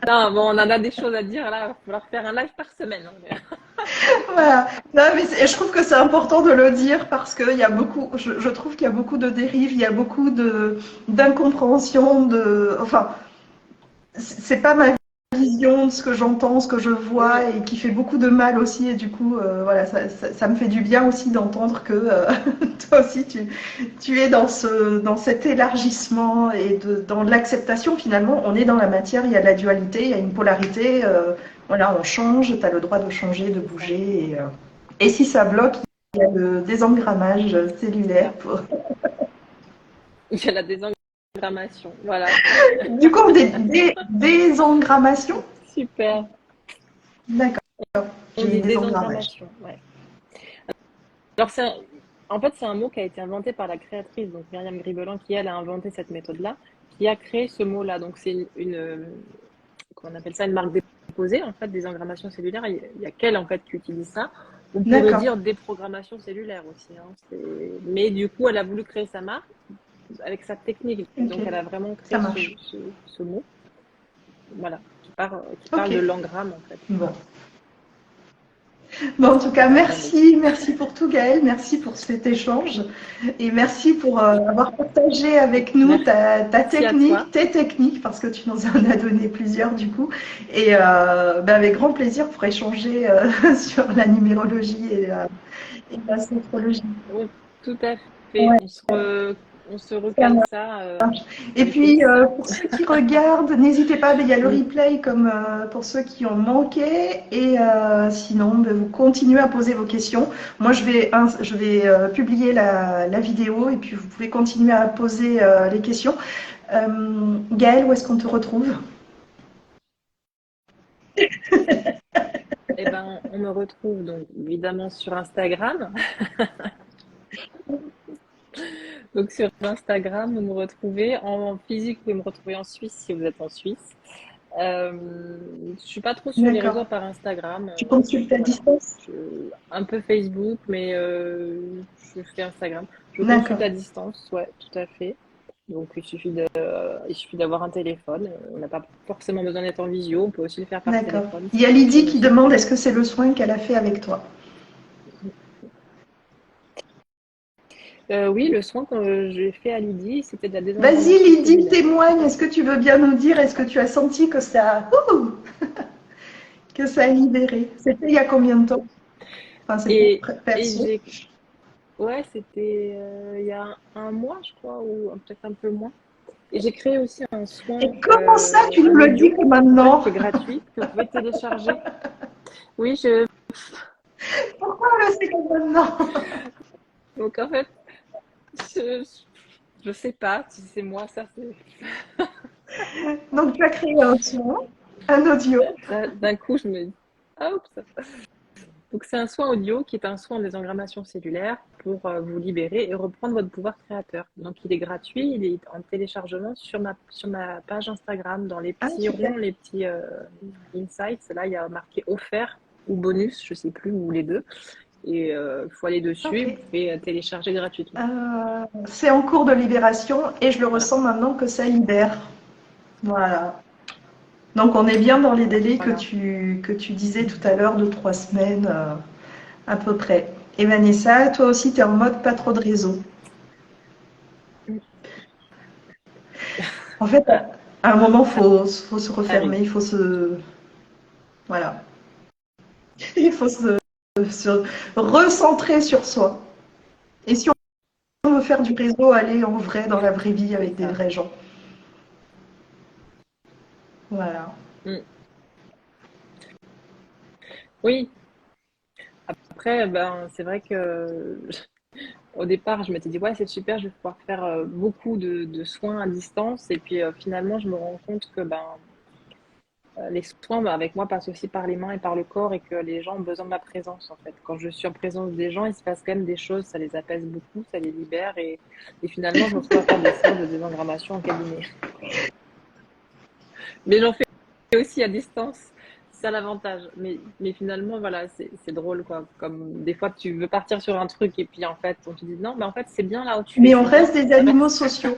Non, bon, on en a des choses à dire là. Il va falloir faire un live par semaine, hein. Voilà. Non, mais je trouve que c'est important de le dire parce qu'il y a beaucoup, je trouve qu'il y a beaucoup de dérives, il y a beaucoup d'incompréhension, enfin, c'est pas ma vision de ce que j'entends, ce que je vois Oui, et qui fait beaucoup de mal aussi. Et du coup, voilà, ça me fait du bien aussi d'entendre que toi aussi tu es dans cet élargissement et dans l'acceptation. Finalement, on est dans la matière, il y a de la dualité, il y a une polarité. Voilà, on change, tu as le droit de changer, de c'est ça. bouger. Et si ça bloque, il y a le désengrammage C'est cellulaire. ça. Il y a la désengrammation. Voilà. Du coup, des désengrammations. Super. D'accord, On j'ai dit des engrammages. désengrammation. Ouais. Alors, en fait, c'est un mot qui a été inventé par la créatrice, donc Myriam Gribelan, qui elle a inventé cette méthode-là, qui a créé ce mot-là. Donc, c'est comment on appelle ça, une marque déposée, en fait, des engrammations cellulaires. Il y a qu'elle, en fait, qui utilise ça. On pourrait D'accord, dire déprogrammation cellulaire aussi, hein. Mais du coup, elle a voulu créer sa marque avec sa technique. ok, Donc, elle a vraiment ça créé marche. ce mot, voilà, qui Ok, parle de l'engramme, en fait. bon. Bon, Voilà, en tout cas, c'est un bon mot. merci pour tout, Gaëlle, merci pour cet échange et merci pour avoir partagé avec nous ta Merci à toi. technique, tes techniques, parce que tu nous en as donné plusieurs du coup, et ben, avec grand plaisir pour échanger sur la numérologie et la sophrologie. Oui, tout à fait. Ouais, On se ça recale ça Et avec puis, plaisir. pour ceux qui regardent, n'hésitez pas, il y a le replay comme pour ceux qui ont manqué. Et sinon, ben, vous continuez à poser vos questions. Moi, je vais publier la vidéo et puis vous pouvez continuer à poser les questions. Gaëlle, où est-ce qu'on te retrouve? Eh ben, on me retrouve donc évidemment sur Instagram. Donc sur Instagram, vous me retrouvez en physique, vous pouvez me retrouver en Suisse si vous êtes en Suisse. Je suis pas trop sur les D'accord. réseaux par Instagram. Tu consultes à Voilà. distance? Un peu Facebook, mais je fais Instagram. Je consulte D'accord. à distance, ouais, tout à fait. Donc il suffit d'avoir un téléphone. On n'a pas forcément besoin d'être en visio. On peut aussi le faire par D'accord. téléphone. Il y Ça a Lydie fonctionne qui aussi. demande est-ce que c'est le soin qu'elle a fait avec toi? Oui, le soin que j'ai fait à Lydie, c'était de la Vas-y, désengrammation Lydie, cellulaire. Tout témoigne. à Est-ce que fait. tu veux bien nous dire, est-ce que tu as senti que ça a libéré? C'était il y a combien de temps? Enfin, c'était Et, et perso. j'ai, ouais, c'était il y a un mois, je crois, ou peut-être un peu moins. Et j'ai créé aussi un soin Et comment ça, tu nous en le dis audio, que en fait, maintenant? qui est gratuit, que vous pouvez télécharger. Oui, Pourquoi on le sait que maintenant? donc en fait, je, je sais pas si c'est moi, ça, Donc, tu as créé un son, un audio. d'un coup, je me dis, ah, oups. Donc c'est un soin audio qui est un soin en désengrammation cellulaire pour vous libérer et reprendre votre pouvoir créateur. Donc il est gratuit, il est en téléchargement sur ma page Instagram, dans les Ah, petits super. ronds, les petits insights. Là, il y a marqué offert ou bonus, je sais plus, ou les deux. Et il faut aller dessus Ok. et vous pouvez télécharger gratuitement. C'est en cours de libération et je le Voilà, ressens maintenant que ça libère. Voilà. Donc, on est bien dans les délais voilà. que tu disais tout à l'heure, de 3 semaines à peu près. Et Vanessa, toi aussi, tu es en mode pas trop de réseau. En fait, à un moment, Ça faut se refermer, arrive. il faut se. Voilà. Il faut se recentrer sur soi. Et si on veut faire du réseau, aller en vrai, dans la vraie vie, C'est avec des ça. vrais gens. Voilà. Mm. Oui, après, ben, c'est vrai que au départ, je m'étais dit, ouais, c'est super, je vais pouvoir faire beaucoup de soins à distance. Et puis finalement, je me rends compte que ben, les soins ben, avec moi passent aussi par les mains et par le corps et que les gens ont besoin de ma présence en fait. Quand je suis en présence des gens, il se passe quand même des choses, ça les apaise beaucoup, ça les libère et finalement, je me retrouve à faire des séances de désengrammation en cabinet. Mais j'en fais aussi à distance. ça l'avantage. Mais finalement, voilà, c'est drôle, quoi. Comme des fois, tu veux partir sur un truc et puis en fait, on te dit non, mais en fait, c'est bien là où tu es, Mais on c'est bien. reste des animaux sociaux.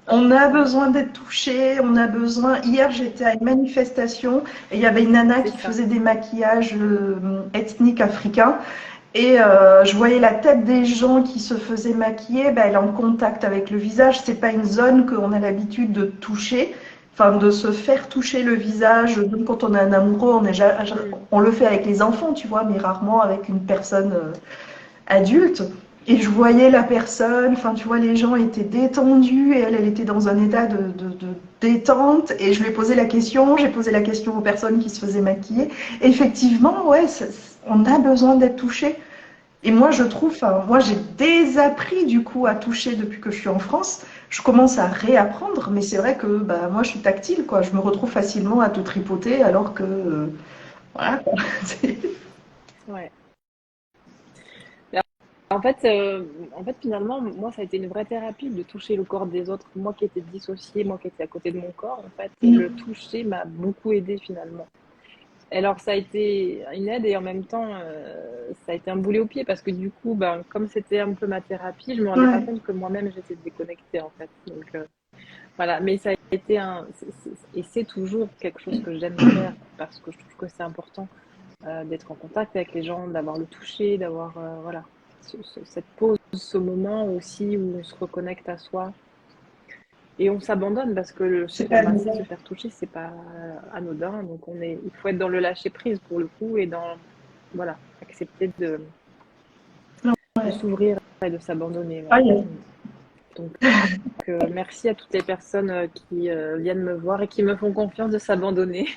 On a besoin d'être touché, on a besoin. Hier, j'étais à une manifestation et il y avait une nana C'est qui ça. faisait des maquillages ethniques africains. Et je voyais la tête des gens qui se faisaient maquiller, ben, elle est en contact avec le visage. C'est pas une zone qu'on a l'habitude de toucher, enfin de se faire toucher le visage. Même quand on est un amoureux, Mm. on le fait avec les enfants, tu vois, mais rarement avec une personne adulte. Et je voyais la personne, enfin tu vois, les gens étaient détendus et elle était dans un état de détente. Et je lui ai posé la question, j'ai posé la question aux personnes qui se faisaient maquiller. Et effectivement, ouais, on a besoin d'être touché. Et moi, je trouve, enfin, moi, j'ai désappris du coup à toucher depuis que je suis en France. Je commence à réapprendre, mais c'est vrai que bah, moi, je suis tactile, quoi. Je me retrouve facilement à te tripoter, alors que, voilà, quoi. Ouais. Et en fait, finalement, moi, ça a été une vraie thérapie de toucher le corps des autres. Moi qui étais dissociée, moi qui étais à côté de mon corps, en fait, le toucher m'a beaucoup aidée finalement. Et alors, ça a été une aide et en même temps, ça a été un boulet au pied parce que du coup, ben, comme c'était un peu ma thérapie, je me rendais pas Ouais, compte que moi-même j'étais déconnectée en fait. Donc voilà, mais ça a été et c'est toujours quelque chose que j'aime faire parce que je trouve que c'est important d'être en contact avec les gens, d'avoir le toucher, d'avoir voilà cette pause, ce moment aussi où on se reconnecte à soi et on s'abandonne parce que se c'est faire pas masser, se anodin. faire toucher, c'est pas anodin. Donc il faut être dans le lâcher prise pour le coup et dans voilà accepter Non, de ouais. s'ouvrir et de s'abandonner. Ouais. Ah, yes. Donc merci à toutes les personnes qui viennent me voir et qui me font confiance de s'abandonner.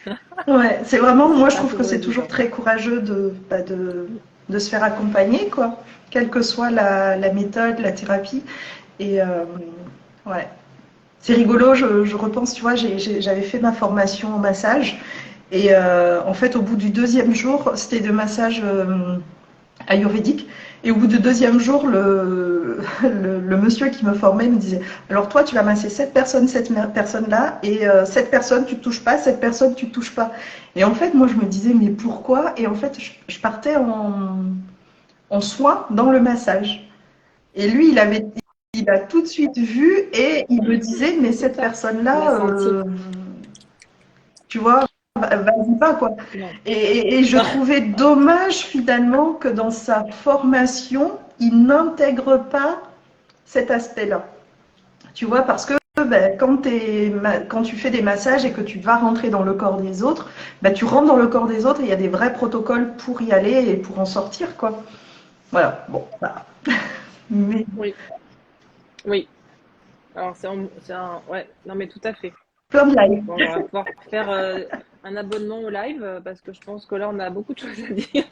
Ouais, c'est Et vraiment, c'est moi, je pas trouve que toujours c'est toujours évident. très courageux de se faire accompagner, quoi, quelle que soit la méthode, la thérapie. Et ouais. C'est rigolo, je repense, tu vois, j'avais fait ma formation en massage. Et en fait, au bout du deuxième jour, c'était de massage ayurvédique. Et au bout du deuxième jour, le monsieur qui me formait me disait, alors toi, tu vas masser cette personne-là, et cette personne, tu ne touches pas, cette personne, tu ne touches pas. Et en fait, moi, je me disais, mais pourquoi? Et en fait, je partais en soin dans le massage. Et lui, il a tout de suite vu et il me disait, mais C'est cette ça. Il a personne-là, senti. tu vois, vas-y pas, quoi. Non. Et je trouvais dommage finalement que dans sa formation, il n'intègre pas cet aspect-là. Tu vois, parce que ben, quand tu fais des massages et que tu vas rentrer dans le corps des autres, ben, tu rentres dans le corps des autres et il y a des vrais protocoles pour y aller et pour en sortir, quoi. Voilà, bon, voilà. Mais Oui. Oui. Alors ouais. Non mais tout à fait. plein de live. Bon, on va pouvoir faire un abonnement au live parce que je pense que là on a beaucoup de choses à dire.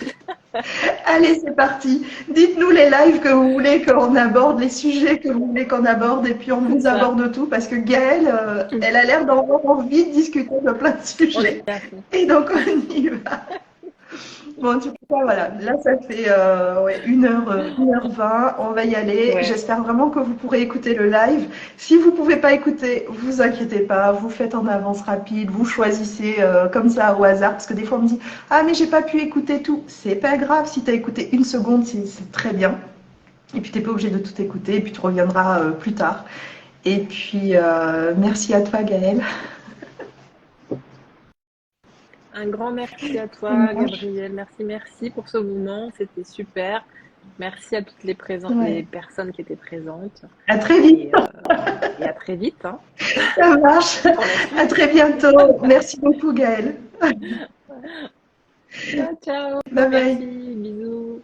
Allez, c'est parti. Dites-nous les lives que vous voulez qu'on aborde, les sujets que vous voulez qu'on aborde, et puis on C'est vous ça. aborde tout, parce que Gaëlle, elle a l'air d'avoir envie de discuter de plein de On sujets. est à fond. Et donc, on y va. Bon, en tout cas, voilà. Là, ça fait ouais, 1h20. On va y aller. Ouais. J'espère vraiment que vous pourrez écouter le live. Si vous ne pouvez pas écouter, vous inquiétez pas. Vous faites en avance rapide. Vous choisissez comme ça au hasard. Parce que des fois, on me dit, ah, mais j'ai pas pu écouter tout. C'est pas grave. Si tu as écouté une seconde, c'est très bien. Et puis, tu n'es pas obligé de tout écouter. Et puis, tu reviendras plus tard. Et puis, merci à toi, Gaëlle. Un grand merci à toi, Gabriel. Merci, merci pour ce moment. C'était super. Merci à toutes les Ouais. personnes qui étaient présentes. À très vite. Et, et à très vite hein, Ça marche. pour la À suite. très bientôt. Merci beaucoup, Gaëlle. Ciao, ciao. Bye bye. Merci. Bisous.